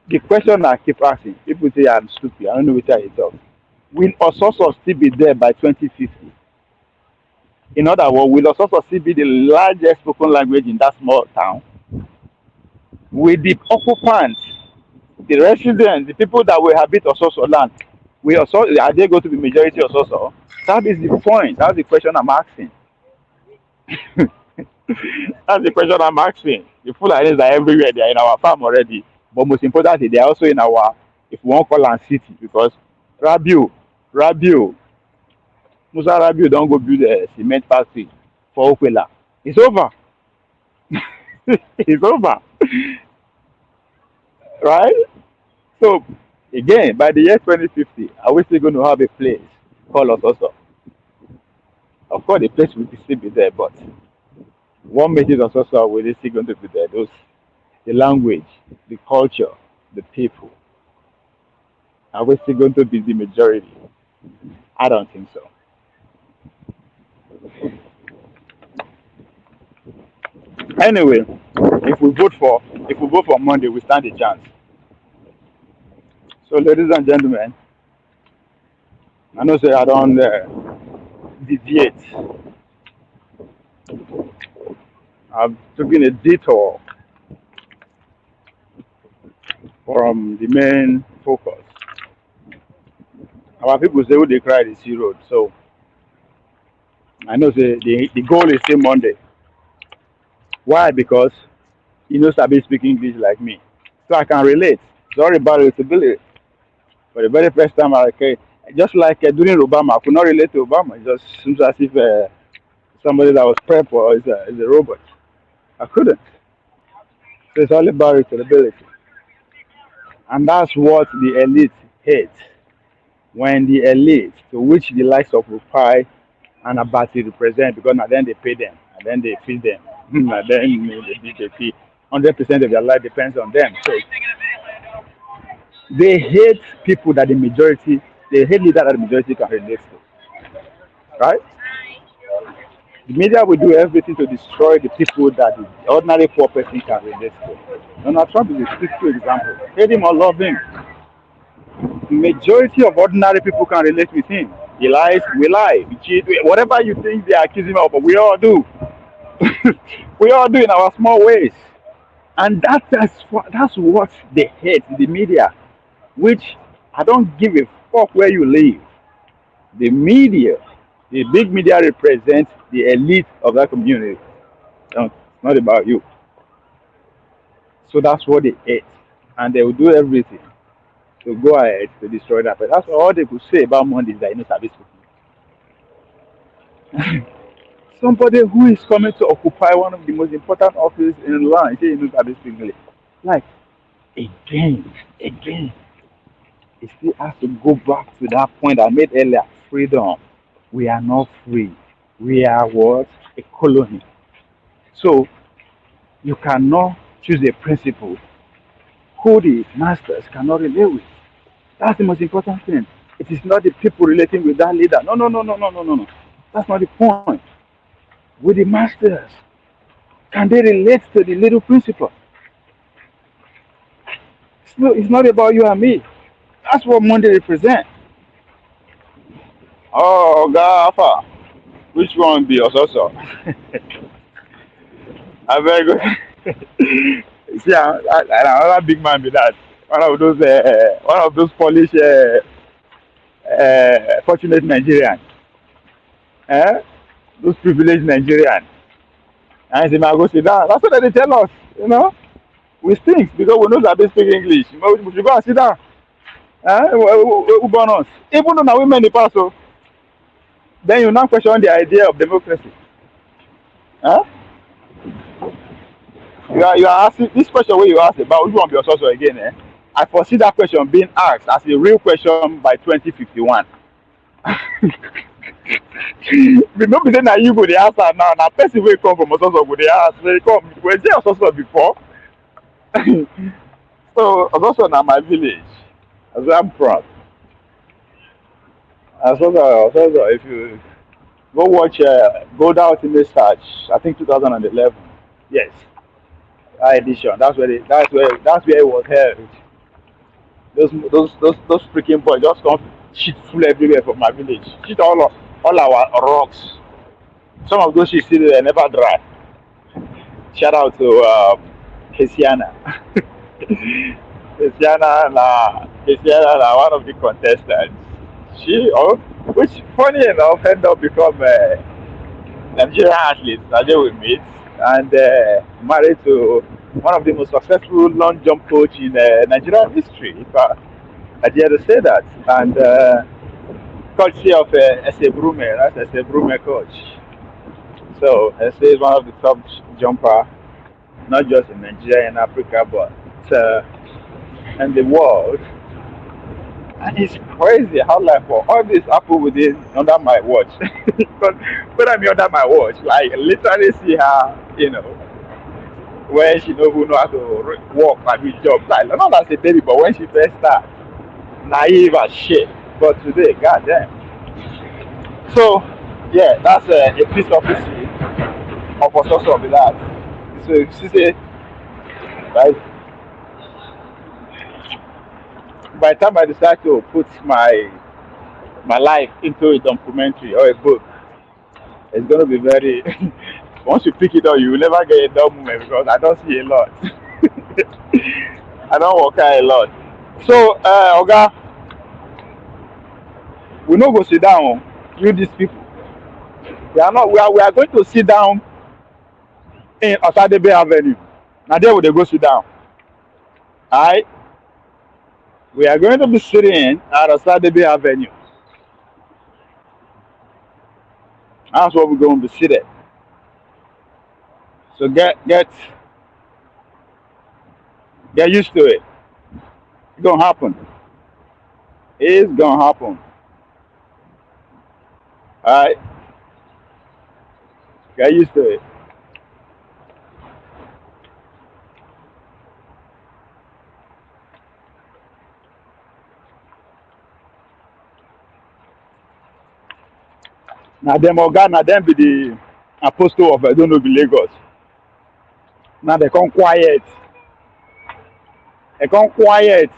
The question I keep asking, people say I'm stupid. I don't know which I talk. Will Ososo still be there by 2050? In other words, will Ososo still be the largest spoken language in that small town? With the occupants, the residents, the people that will habit Ososo land, are they going to be majority Ososo? That is the point. That's the question I'm asking. That's the question I'm asking. The Fulanis are everywhere. They are in our farm already. But most importantly, they are also in our, if we want to call land city, because Rabiu, Musa Rabiu don't go build a cement factory for Okwela. It's over. It's over. Right? So, again, by the year 2050, are we still going to have a place called Ososo? Of course, the place will still be there, but what makes it Ososo will still going to be there? The language, the culture, the people. Are we still going to be the majority? I don't think so. Anyway, if we vote for Monday, we stand a chance. So, ladies and gentlemen, I know say I don't deviate. I've taken a detour from the main focus. Our people say when they cry the sea road. So I know say the goal is still Monday. Why? Because you know Sabi speak English like me. So I can relate. Sorry about relatability. For the very first time I can, just like during Obama, I could not relate to Obama. It just seems as if somebody that was prep or is a robot. I couldn't. So it's all about relatability. And that's what the elite hate. When the elite, to which the likes of Rupai and Abati represent, because now then they pay them, and then they feed them, and then they feed. 100% of their life depends on them. So they hate people that the majority, they hate leaders that the majority can relate to. Right? The media will do everything to destroy the people that the ordinary poor person can relate to. Donald Trump is a typical example. Hate him or love him. Majority of ordinary people can relate with him. He lies, we lie, we cheat, whatever you think they are accusing him of, we all do. We all do in our small ways. And that's what they hate, the media, which I don't give a fuck where you live. The media, the big media represents the elite of that community. It's not about you. So that's what they hate. And they will do everything to go ahead to destroy that. But that's all they could say about Monday is that you know Sabi speaking. Somebody who is coming to occupy one of the most important offices in the land, you know Sabi speaking. Like, again, it still has to go back to that point I made earlier. Freedom. We are not free. We are what? A colony. So, you cannot choose a principle who the masters cannot relate with. That's the most important thing. It is not the people relating with that leader. No. That's not the point. With the masters, can they relate to the little principle? It's not about you and me. That's what Monday represents. Oh, Gafa. Which one be also? I'm very good. See, another big man be that. One of those Polish, fortunate Nigerians. Those privileged Nigerians. And I say, I go sit down. That's what they tell us, you know. We stink because we know that they speak English. You know, we should go and sit down. Who born us? Even though now women in the past, so then you now question the idea of democracy. Huh? You are asking this question where you ask about which one be your source again, I foresee that question being asked as a real question by 2051. Remember then you go the answer now. Now person will come from Ososo go the answer. They come. Was there Ososo before? So Ososo now my village. As I'm proud. Ososo, if you go watch Go Down in this search, I think 2011. Yes, that edition. That's where it was held. Those freaking boys just come shit full everywhere from my village. Shit all our rocks. Some of those shit still never dry. Shout out to Hesiana. Hesiana, one of the contestants. Which funny enough, ended up become Nigerian athlete that they we meet, and married to one of the most successful long jump coach in Nigerian history. If I dare to say that, and courtesy of Ekpebholo, that's Ekpebholo coach. So Ese is one of the top jumper, not just in Nigeria and Africa, but in the world. And it's crazy how like for all this happened within under my watch. But when I'm under my watch, like literally see her, when she don't even know how to walk and do job. Like not as a baby, but when she first start, naive as shit. But today, goddamn. So yeah, that's a piece of history of Ososo of that. So she said, right? By the time I decide to put my life into a documentary or a book, it's going to be very. Once you pick it up, you will never get a dull moment because I don't see a lot. I don't work out a lot. So, Oga, we no go sit down. You these people, we are not. We are going to sit down in Osadebe Avenue. Now there we go sit down. Alright. We are going to be sitting at Osadebe Avenue. That's what we're going to be sitting. So get used to it. It's gonna happen. It's gonna happen. Alright. Get used to it. Now them Oga, now them be the apostle of I don't know the Lagos. Now they come quiet. They come quiet.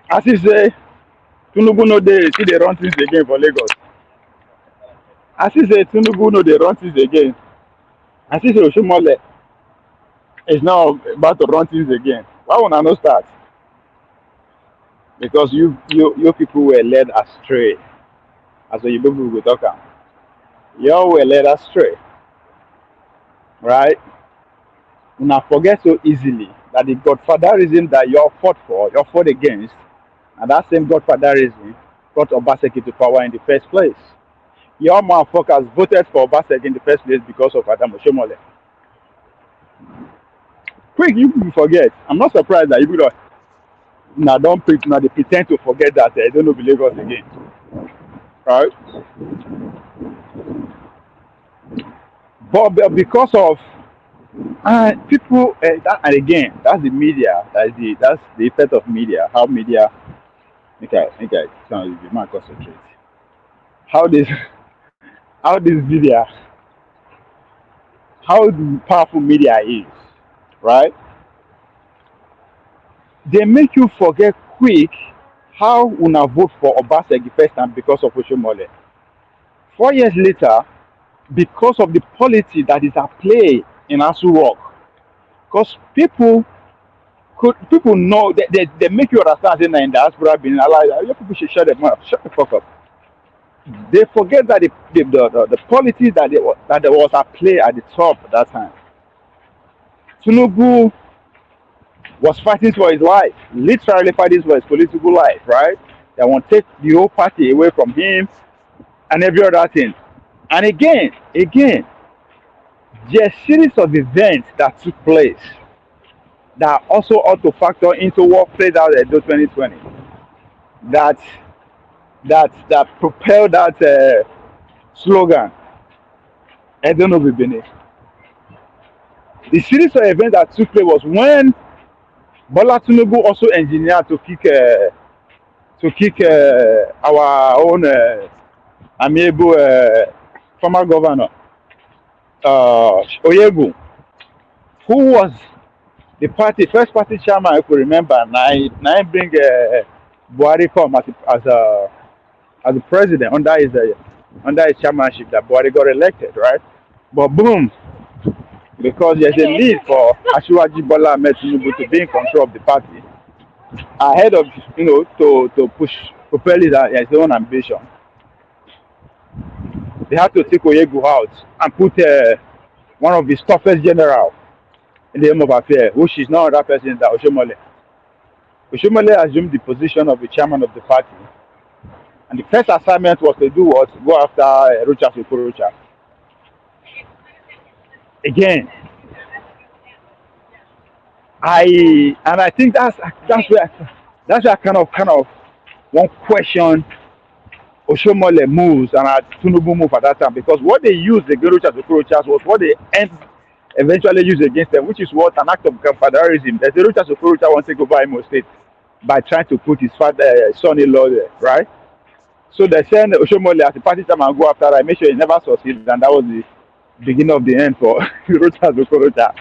As he say, Tinubu no dey see they run things again for Lagos. As he say, Tinubu no dey run things again. As he say, Oshomole is now about to run things again. Why would I not start? Because you people were led astray. As the people will talk about. You all were led astray. Right? You now forget so easily that the godfatherism that you all fought against, and that same godfatherism brought Obaseki to power in the first place. Your motherfuckers voted for Obaseki in the first place because of Adam Oshomole. Quick, you people forget. I'm not surprised that you people don't they pretend to forget that they don't know the Lagos again. Right? But because of people, and again, that's the media. That's the effect of media. How media. Okay, so you might concentrate. How this media, how powerful media is, right? They make you forget quick how una vote for Obaseki first time because of Oshomole. 4 years later, because of the policy that is at play in Asu Rock, because people know they make you understand that in diaspora being alive, you people should shut them up, shut the fuck up. They forget that the policy that there was at play at the top at that time. Tinubu was fighting for his life, literally fighting for his political life, right? They want to take the whole party away from him and every other thing. And again, there's a series of events that took place that also ought to factor into what played out in 2020. That that propelled that slogan. I don't know the Benin. The series of events that took place was when Bola Tinubu also engineered to kick our own amiable former governor Oyegu, who was the first party chairman, if you remember. Now bring Buhari come as a president under his chairmanship that Buhari got elected, right? But boom, because there's a need for Asiwaju Bola Ahmed Tinubu to be in control of the party ahead of to propel his own ambition. They had to take Oyegu out and put one of his toughest general in the aim of affair, which is no other person than Oshomole. Oshomole assumed the position of the chairman of the party, and the first assignment was to do what? Go after Rocha Sokorocha. Again, I think that's where kind of one question Oshomole moves and Tinubu move at that time, because what they used against Rocha Sokorocha was what they eventually used against them, which is what an act of confederalism. The Rocha Sokorocha wants to take over Imo State by trying to put his son-in-law there, right? So they sent Oshomole as the party chairman go after that. Make sure he never succeeded, and that was the beginning of the end for Rocha Sokorocha.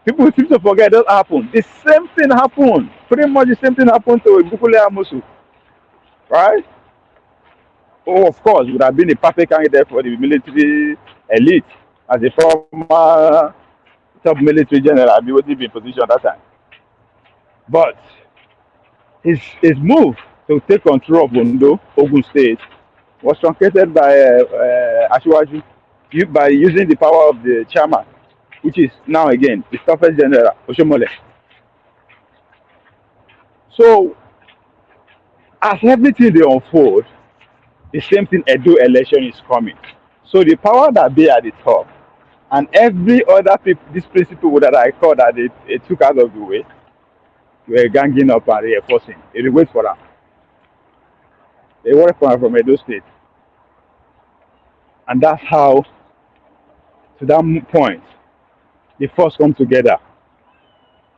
People seem to forget that happened. The same thing happened. Pretty much the same thing happened to Bukule Amosu, right? Oh, of course, would have been a perfect candidate for the military elite as a former top military general. He wasn't in position at that time. But his move to take control of Ogun State, was truncated by Asiwaju by using the power of the chairman, which is now again the toughest general, Oshomole. So, as everything they unfold, the same thing Edo election is coming. So the power that be at the top and every other these principle that I call that they took out of the way, were ganging up and reinforcing. They wait for them. They work from Edo State. And that's how, to that point, the force come together.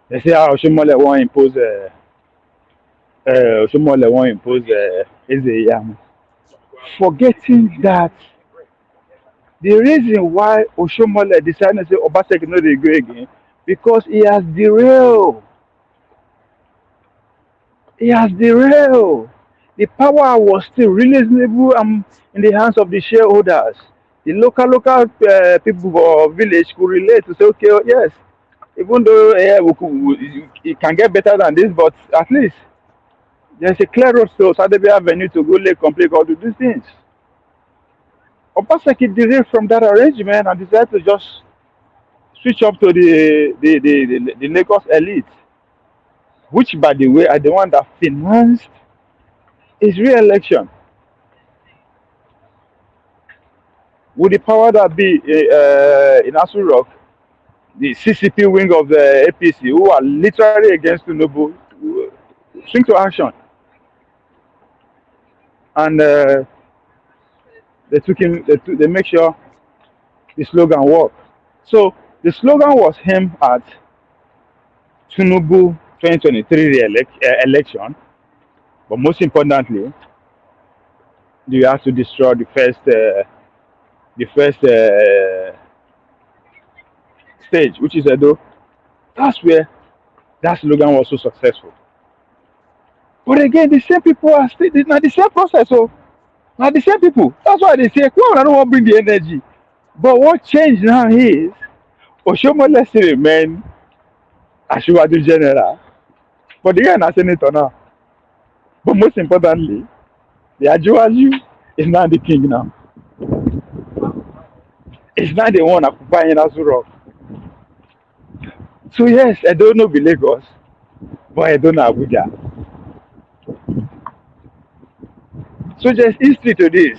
They say how Oshomole won't impose Ezeyam. Forgetting that the reason why Oshomole decided to say Obaseki no dey go again, because he has derailed. The power was still reasonable in the hands of the shareholders. The local people of village could relate to say, okay, yes, even though it can get better than this, but at least there's a clear road to Sadebe Avenue to go lay complete all of these things. Obaseki derailed from that arrangement and decided to just switch up to the Lagos elite, which, by the way, are the one that financed his re-election. With the power that be in Asu Rock, the CCP wing of the APC, who are literally against Tinubu, swing to action. And they make sure the slogan worked. So the slogan was aimed at Tinubu 2023 election, but most importantly, you have to destroy the first stage, which is Edo. That's where that slogan was so successful. But again, the same people are still not the same process. So now the same people. That's why they say, "Well, I don't want to bring the energy." But what changed now is Oshomole still remain Asiwaju general, but the guy is senator now. But most importantly, the Asiwaju is now the king now. It's not the one occupying Asu Rock. So yes, I don't know the Lagos, but I don't know Abuja. So there's history to this.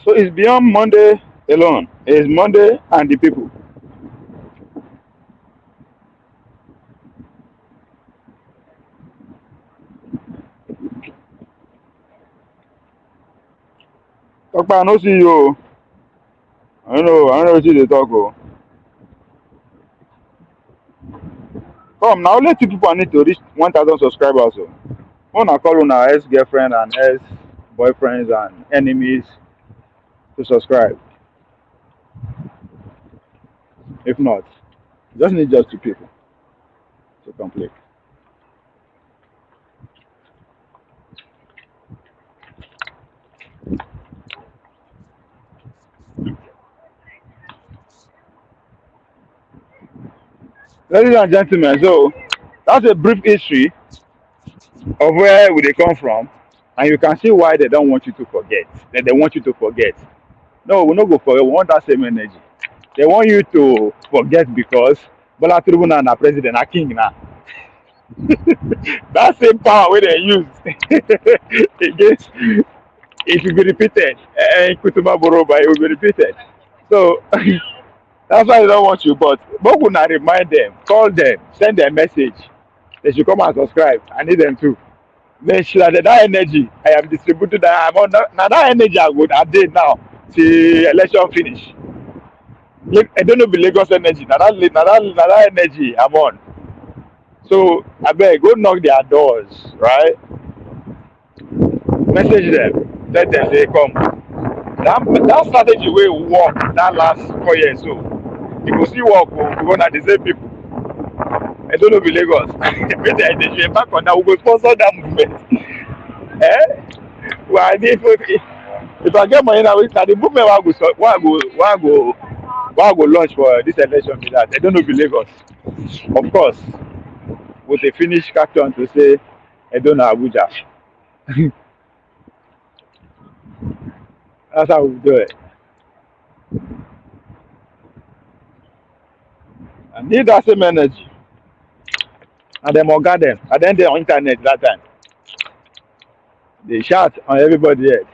So it's beyond Monday alone. It's Monday and the people. Okay, I no see you. I know what you talk. Oh. Come now, only two people need to reach 1,000 subscribers. So. Wanna call on our ex-girlfriend and ex-boyfriends and enemies to subscribe. If not, just need just two people to complete. Ladies and gentlemen, so that's a brief history of where we they come from, and you can see why they don't want you to forget. That they want you to forget. No, we not go forget. We want that same energy. They want you to forget because Bola Tinubu na president, na king na. That same power where they use against it will be repeated. Kutuma Boroba, it will be repeated. So that's why they don't want you. But Bokuna remind them, call them, send them a message. They should come and subscribe. I need them too. Make sure that that energy I am distributed. That I'm on now that energy I would update now till election finish. I don't know the Lagos energy. Now that energy I'm on. So I beg go knock their doors, right? Message them, let them say come. That strategy wey work that last 4 years so you go see work because na the same people. I don't know the Lagos. Make they should back on that. We go sponsor that movement. Well, if I get money now, na the movement I go launch for this election be that. I don't know the Lagos. Of course, with a finish caption to say I don't know Abuja. That's how we do it. I need that same energy. And them organ them. And then they on internet that time. They shout on everybody head.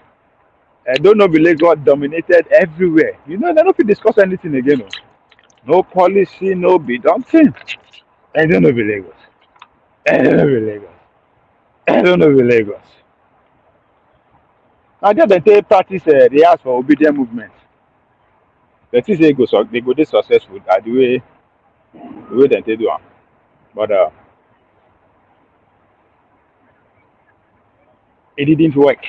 I don't know, Lagos got dominated everywhere. You know, they don't fit discuss anything again. No policy, no be nothing. I don't know Lagos. I don't know Lagos. I don't know Lagos. I just they take practice they ask for obedient movement. The things they go this successful at the way they do am. But it didn't work.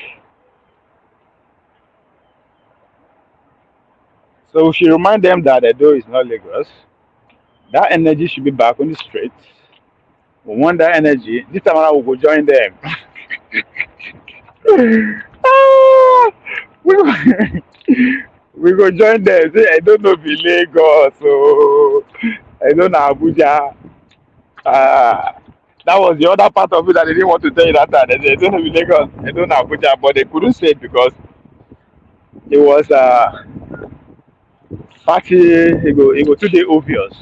So she remind them that the door is not Lagos. That energy should be back on the streets. We want that energy. This time around we go join them. Ah, we, we go join them. Say, I don't know the Lagos, so I don't know Abuja. That was the other part of it that they didn't want to tell you that time. They said, I don't know the Lagos, I don't know Abuja, but they couldn't say it because it was party. It go too obvious.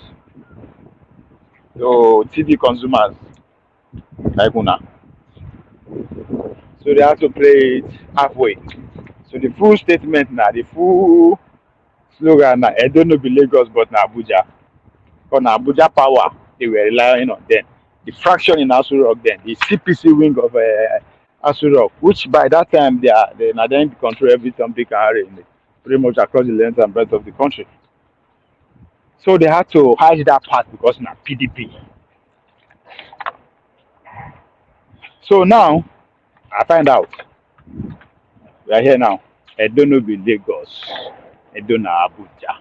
So TV consumers like una. So they have to play it halfway. So the full statement now, the full slogan now, I don't know the Lagos, but na Abuja. Because na Abuja power, they were relying on them. The fraction in Asu Rock then, the CPC wing of Asu Rock, which by that time they now then control everything they can carry pretty much across the length and breadth of the country. So they had to hide that part because now PDP. So now I find out we are here now. I don't know the Lagos. I don't know Abuja.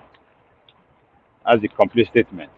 That's the complete statement.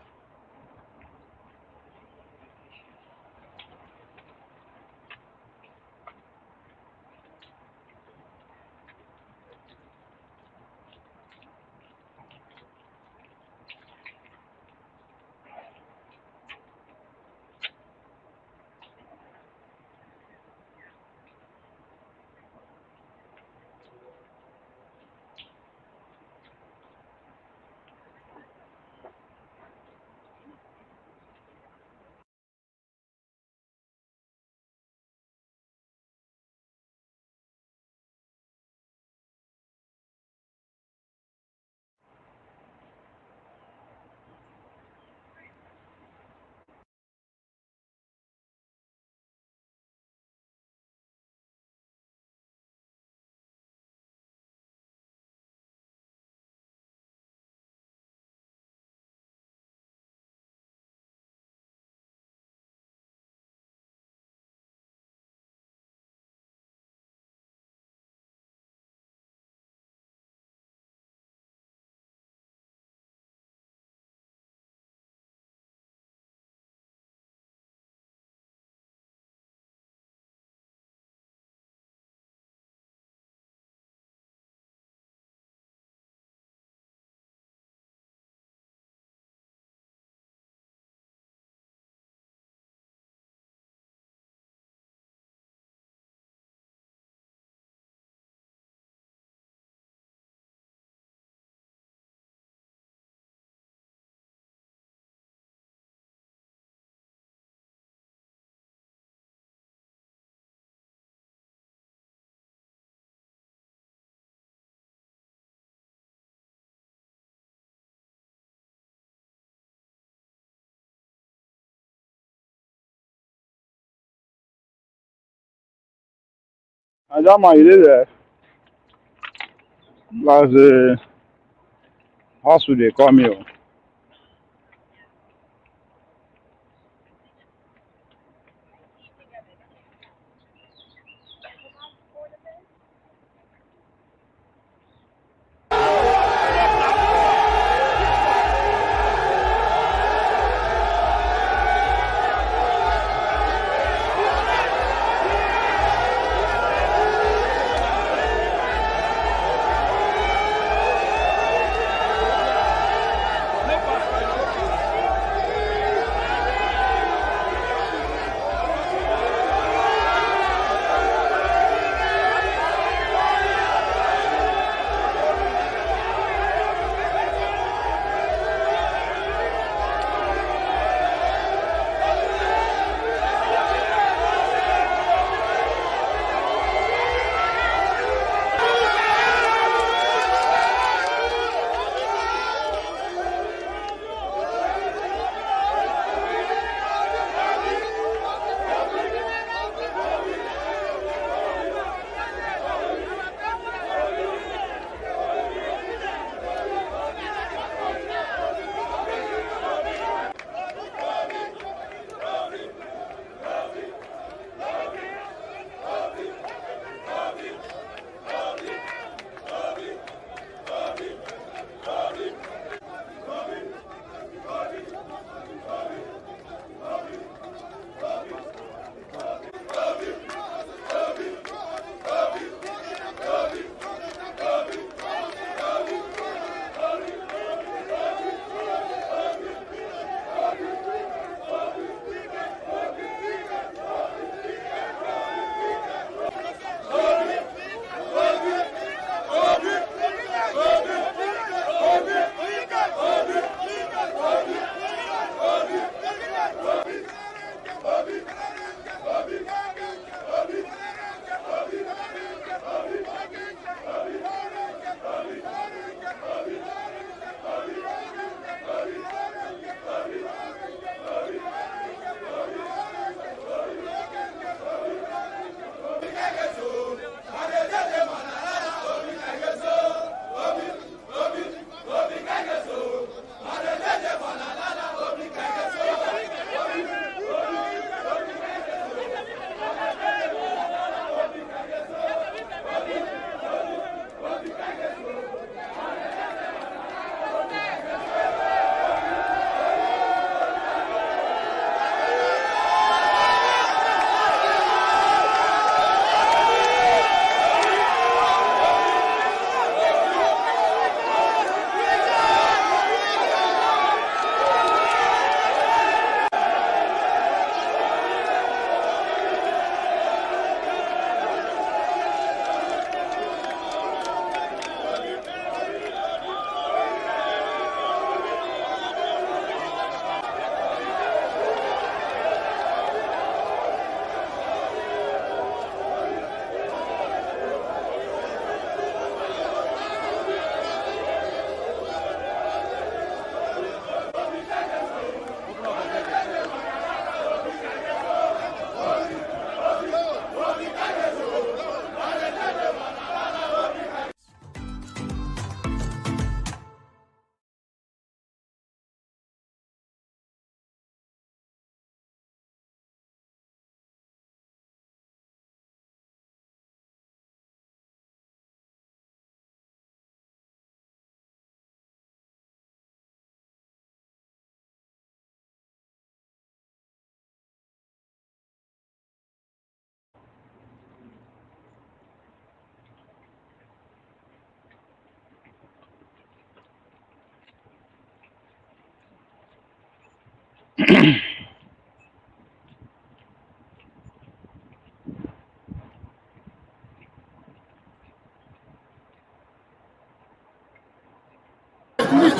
Ajama, you did there. Last hospital they call me.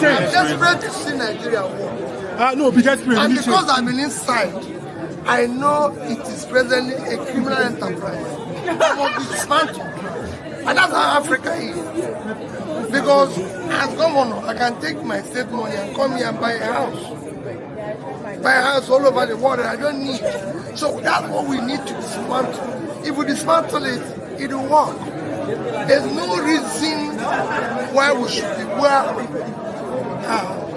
I'm desperate to see Nigeria win. No, be desperate. And because I've been inside, I know it is presently a criminal enterprise. I must be dismantled. And that's how Africa is. Because as governor, I can take my state money and come here and buy a house. Buy a house all over the world that I don't need. So that's what we need to dismantle. If we dismantle it, it will work. There's no reason why we should be where we are.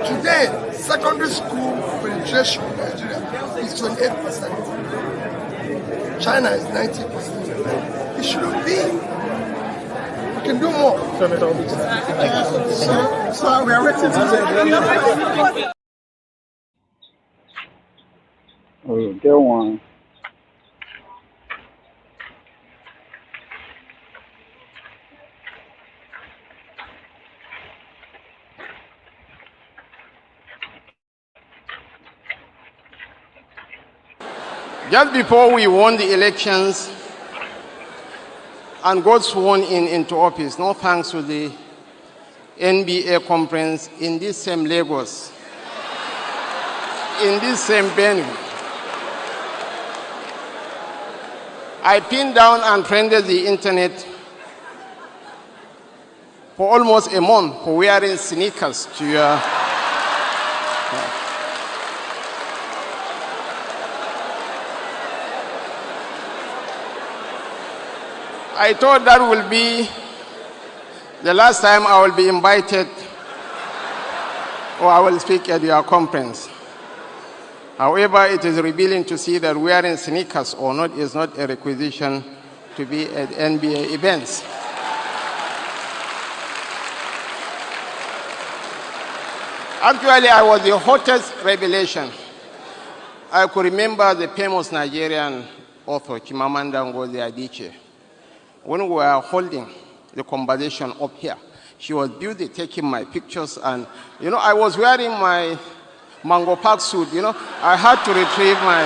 Today, secondary school penetration in Nigeria is 28%. China is 90%. It shouldn't be. We can do more. So we are waiting to Oh, go on. Just before we won the elections and got sworn into office, no thanks to the NBA conference in this same Lagos, in this same venue, I pinned down and trended the internet for almost a month for wearing sneakers to your... I thought that will be the last time I will be invited or I will speak at your conference. However, it is revealing to see that wearing sneakers or not is not a requisition to be at NBA events. Actually, I was the hottest revelation. I could remember the famous Nigerian author, Chimamanda Ngozi Adichie. When we were holding the conversation up here, she was busy taking my pictures, and I was wearing my Mango Park suit. I had to retrieve my.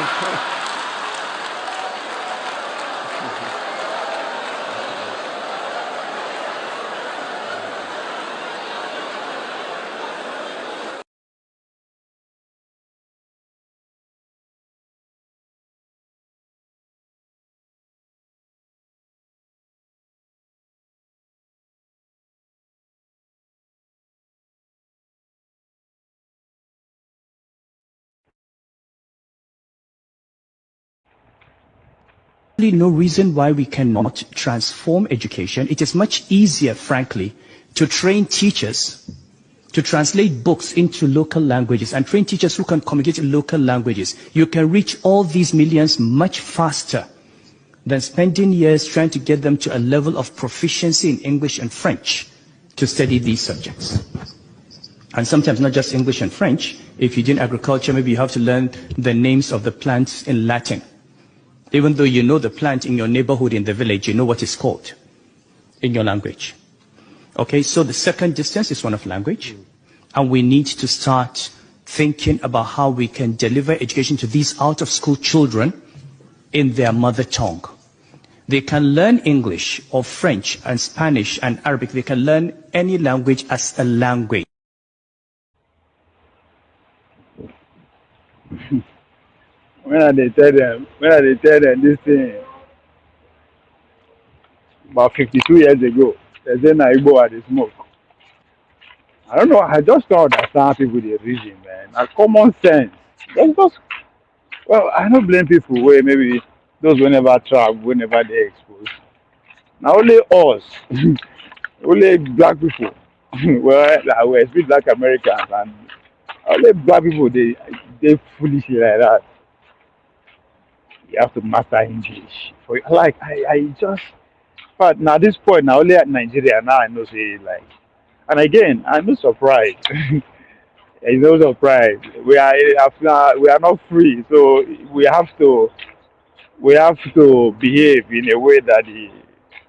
No reason why we cannot transform education. It is much easier, frankly, to train teachers to translate books into local languages and train teachers who can communicate in local languages. You can reach all these millions much faster than spending years trying to get them to a level of proficiency in English and French to study these subjects. And sometimes not just English and French. If you're doing agriculture, maybe you have to learn the names of the plants in Latin. Even though you know the plant in your neighborhood, in the village, you know what it's called in your language. Okay, so the second distance is one of language. And we need to start thinking about how we can deliver education to these out-of-school children in their mother tongue. They can learn English or French and Spanish and Arabic. They can learn any language as a language. When they tell them this thing about 52 years ago, they say na Igbo are the smoke. I don't know, I just don't understand people the reason, man. Like common sense. Well, I don't blame people where maybe those who never travel, whenever they exposed. Now only us, only black people, well, we speak like Americans, and only black people they foolish like that. You have to master English. Like I just, but now this point now only at Nigeria now I know say like, and again I'm not surprised. It's no surprise. We are not free, so we have to behave in a way that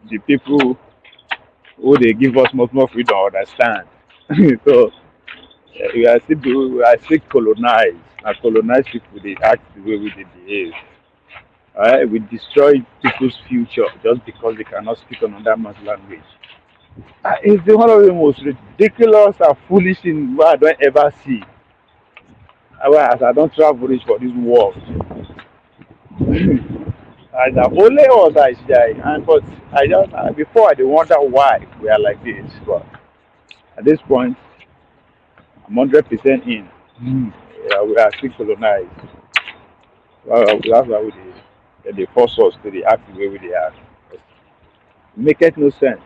the people who they give us much more freedom understand. So we are still colonized. And colonized people they act the way we behave. Alright, we destroy people's future just because they cannot speak another man's language. It's one of the most ridiculous and foolish things I don't ever see. As I don't travel rich for this world. And only us I see, but I just before I did wonder why we are like this. But at this point, I'm 100% in. Yeah, we are still colonized. Well, that's why they force us to act the way we are. Make it no sense.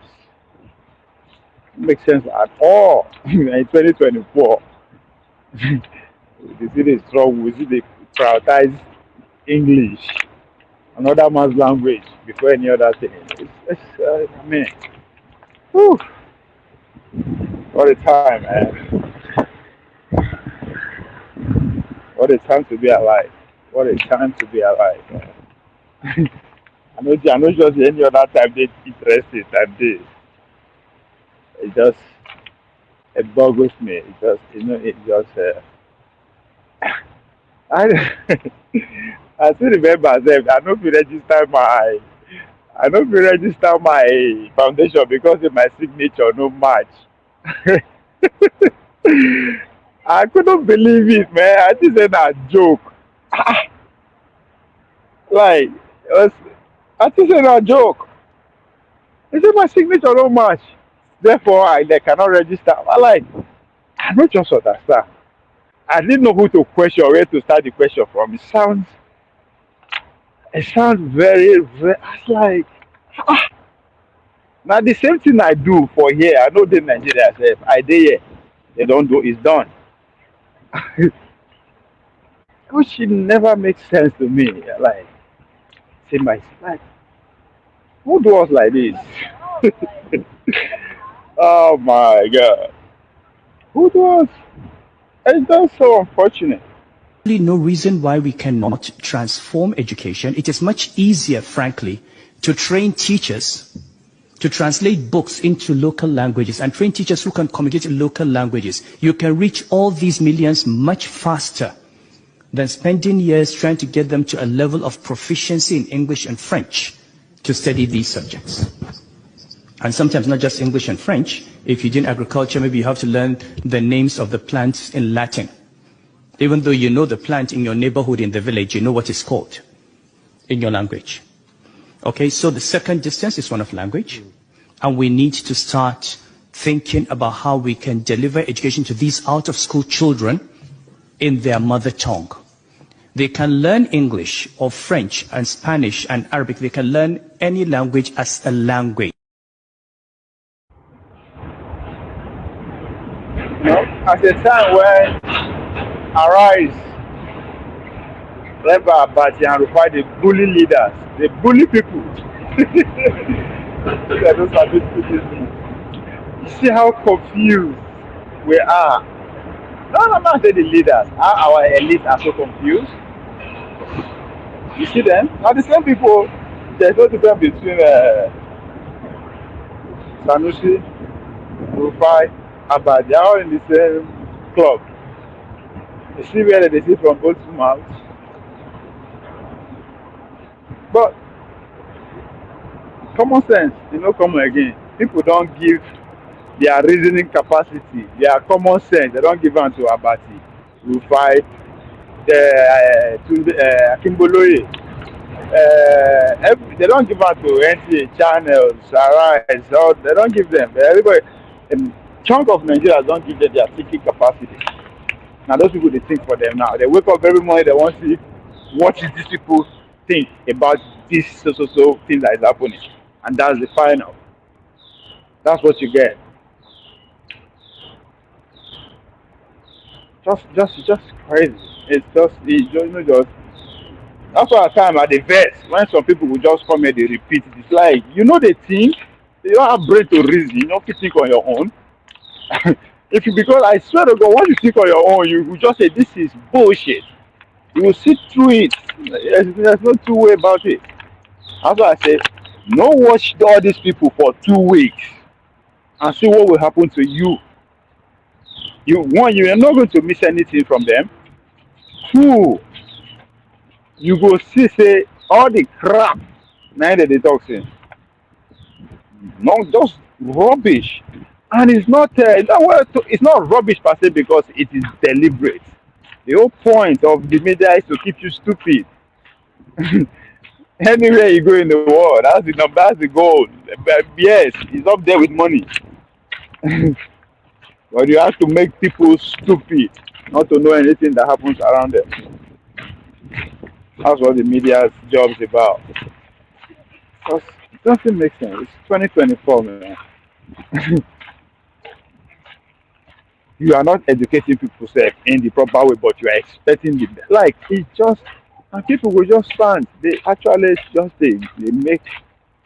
It makes sense at all. In 2024, the city is strong. We see they prioritize English, another man's language, before any other thing. I mean, whew, what a time, man. What a time to be alive. What a time to be alive. I know just any other time they interested than this. It just, it boggles me. It just, it just, I, I still remember them. I don't register my foundation because of my signature no match. I couldn't believe it, man. I just said a joke. Like, I just said a joke. They said my signature no match. Therefore, they cannot register. I don't just understand. I didn't know who to question, where to start the question from. It sounds very, very, I was like, now the same thing I do for here, I know the Nigeria self. I did here. They don't do, it's done. Which never makes sense to me. Like, say like, who do us like this? Oh my God. Who do us? It's just so unfortunate. No reason why we cannot transform education. It is much easier, frankly, to train teachers to translate books into local languages and train teachers who can communicate in local languages. You can reach all these millions much faster than spending years trying to get them to a level of proficiency in English and French to study these subjects. And sometimes not just English and French. If you're doing agriculture, maybe you have to learn the names of the plants in Latin. Even though you know the plant in your neighborhood, in the village, you know what it's called in your language. Okay, so the second distance is one of language. And we need to start thinking about how we can deliver education to these out-of-school children in their mother tongue. They can learn English or French and Spanish and Arabic. They can learn any language as a language. At a time when Arise, led by Abacha and Rufai, they bully leaders, they bully people. Those are you see how confused we are. No, I'm not saying the leaders. Our elites are so confused. You see them? Now the same people, there's no difference between Sanusi, Rufai, Abba. They are all in the same club. You see where they see from both mouths. But common sense, come again. People don't give their reasoning capacity, their common sense. They don't give them to Abati, Rufai, Ekpebholo. They don't give them to NTA channels, Arise. They don't give them. Everybody, a chunk of Nigerians don't give them their thinking capacity. Now those people, they think for them now. They wake up every morning, they want to see what these people think about this so thing that is happening. And that's the final. That's what you get. Just crazy. It's just that's why at times at the verse, when some people will just come here, they repeat it. It's like, they think, they don't have brain to reason, you don't think on your own. Because I swear to God, once you think on your own, you will just say, this is bullshit. You will sit through it. There's no two way about it. That's why I say, watch all these people for 2 weeks and see what will happen to you. One, you are not going to miss anything from them. 2, you go see, say, all the crap now that they talk in. Not just rubbish. And it's not rubbish per se because it is deliberate. The whole point of the media is to keep you stupid. Anywhere you go in the world, that's the goal. But yes, it's up there with money. But you have to make people stupid, not to know anything that happens around them. That's what the media's job is about. Doesn't make sense. It's 2024, man. You are not educating people self in the proper way, but you are expecting the like it just and people will just stand. They actually just they make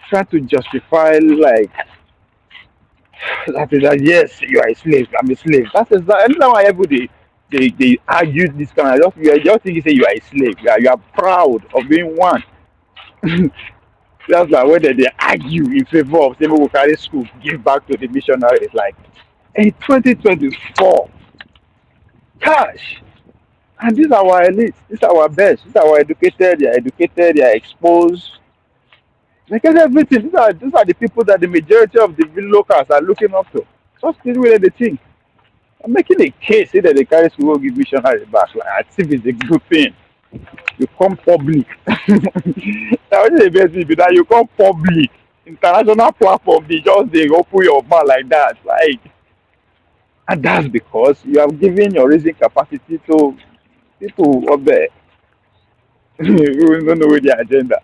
try to justify like that is that yes, you are a slave, I'm a slave. That is that and now everybody they argue this kind of just you are just thinking say you are a slave. You are proud of being one. That's like whether they argue in favor of saying we will carry school, give back to the missionaries like in 2024. Cash. And these are our elites, these are our best, these are our educated, they are exposed. They get everything. These are the people that the majority of the locals are looking up to. Just the way they think. I'm making a case say that the carry school give missionaries back. Like I think it's a good thing. You come public. Now what the best thing be that you come public. International platform, they open your mouth like that. Like and that's because you have given your raising capacity to people up there who don't know their agenda.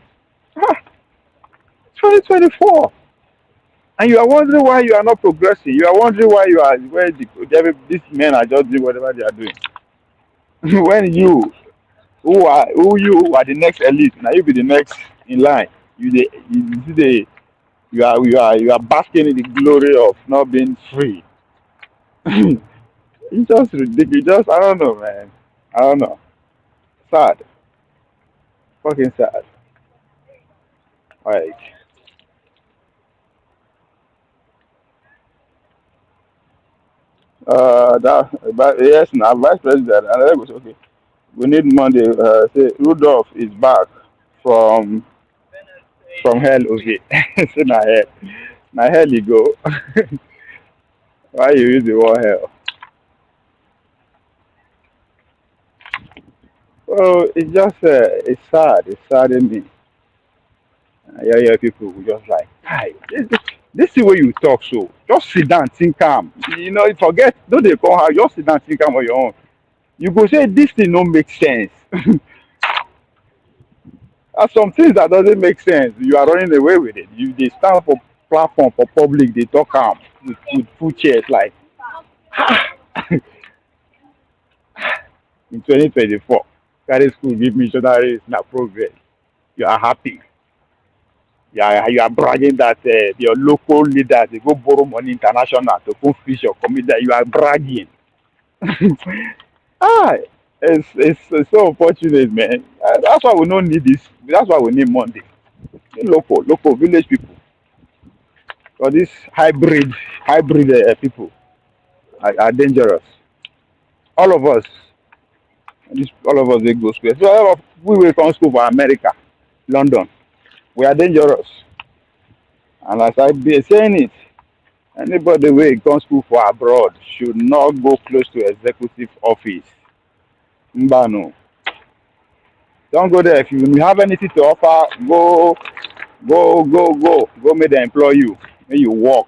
Ah, 2024. And you are wondering why you are not progressing. You are wondering why you are where these men are just doing whatever they are doing. When you who are the next elite, now you be the next in line. You are basking in the glory of not being free. It's just ridiculous. Just I don't know, man. I don't know. Sad. Fucking sad. Like that but yes now vice president and I was okay. We need Monday. Say Rudolph is back from hell. Okay, so now hell you go. Why you use the word hell? Oh, it's just it's sad. It's saddening me. Yeah, people who just like, hi, this is where you talk. So just sit down, think calm. Forget. Don't they call her? Just sit down, think calm on your own. You go say this thing don't make sense. There's some things that doesn't make sense. You are running away with it. They stand for platform for public. They talk calm with full chairs like in 2024. Carry school give missionaries na progress. You are happy. You are bragging that your local leaders they go borrow money international to go fish your community. You are bragging. Ah, it's so unfortunate, man. That's why we don't need this. That's why we need Monday. Local village people. Because these hybrid people are dangerous. All of us, all of us they go school. So all of we will come school for America, London. We are dangerous. And as I be saying it, anybody who comes school for abroad should not go close to executive office. Mbano. Don't go there. If you have anything to offer, go. May they employ you. May you work.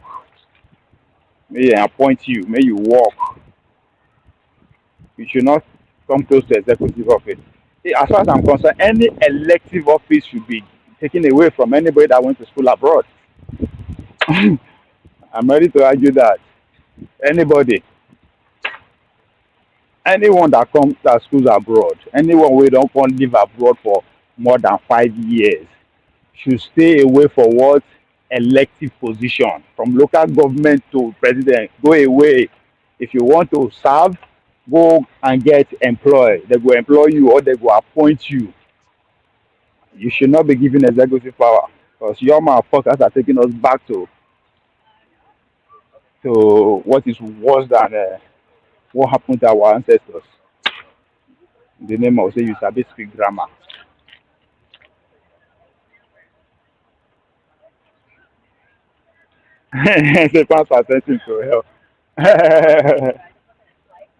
May they appoint you. May you work. You should not come close to executive office. As far as I'm concerned, any elective office should be taken away from anybody that went to school abroad. I'm ready to argue that anyone that comes to schools abroad, anyone who don't want to live abroad for more than 5 years, should stay away for what elective position from local government to president. Go away. If you want to serve, go and get employed. They go employ you or they go appoint you. You should not be given executive power because your motherfuckers are taking us back to what is worse than what happened to our ancestors. In the name of say you sabi speak grammar. The pastor sent him to hell.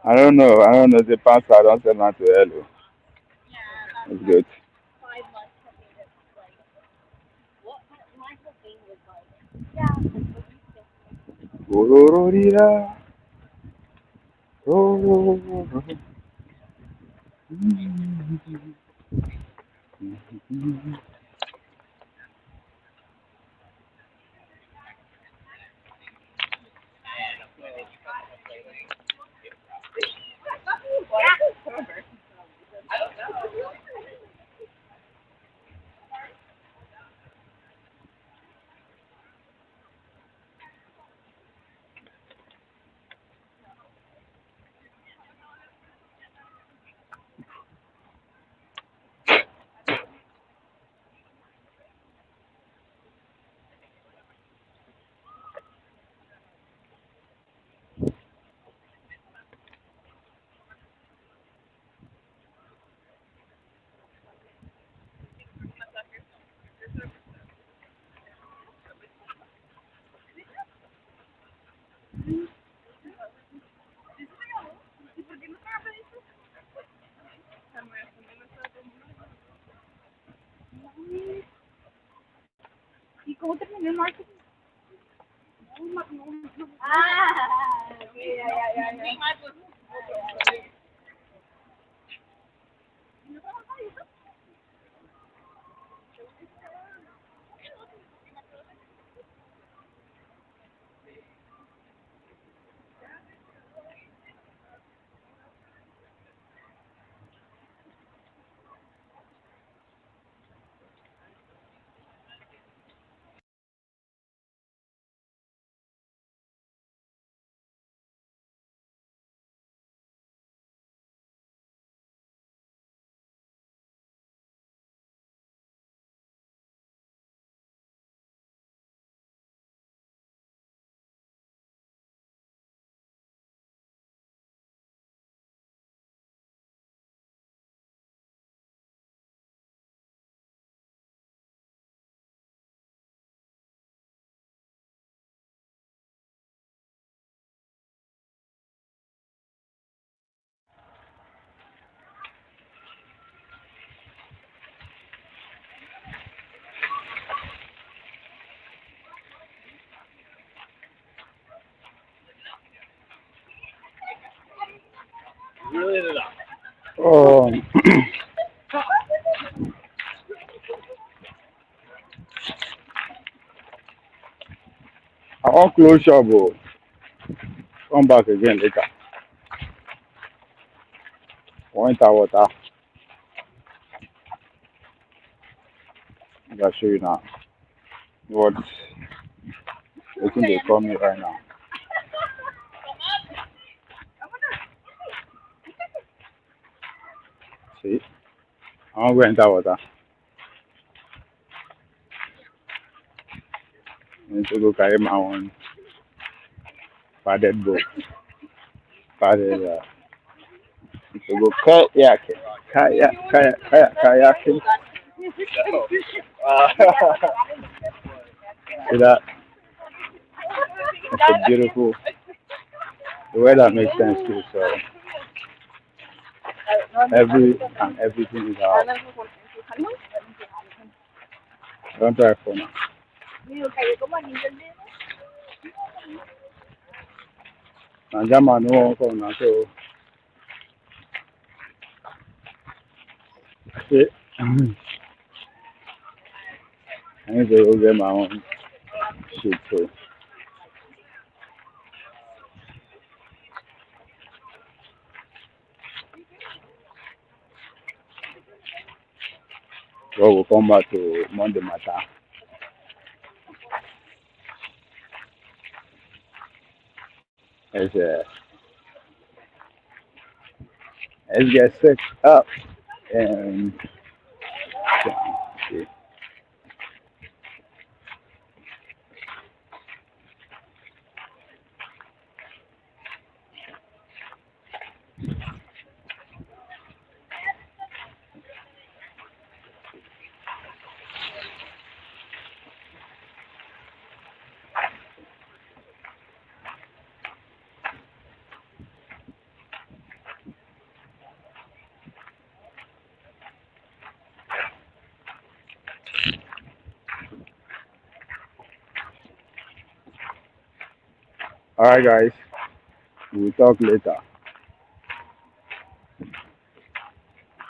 I don't know. The pastor don't send him to hell. It's good. Oh, I want close shop. Oh. Come back again later. Want water? I'll show you now. What? I think they call me right now. See? I want to go enter water. I need to go carry my own padded boat. Padded, to go kayaking. Kayaking. See that? It's a beautiful. The weather makes sense too. So everything is out. Don't try for now. Nanjama no one now, so see. I need to go get my own shit too. So we'll come back to Monday matter. Let's get set up and see. All right, guys. We'll talk later.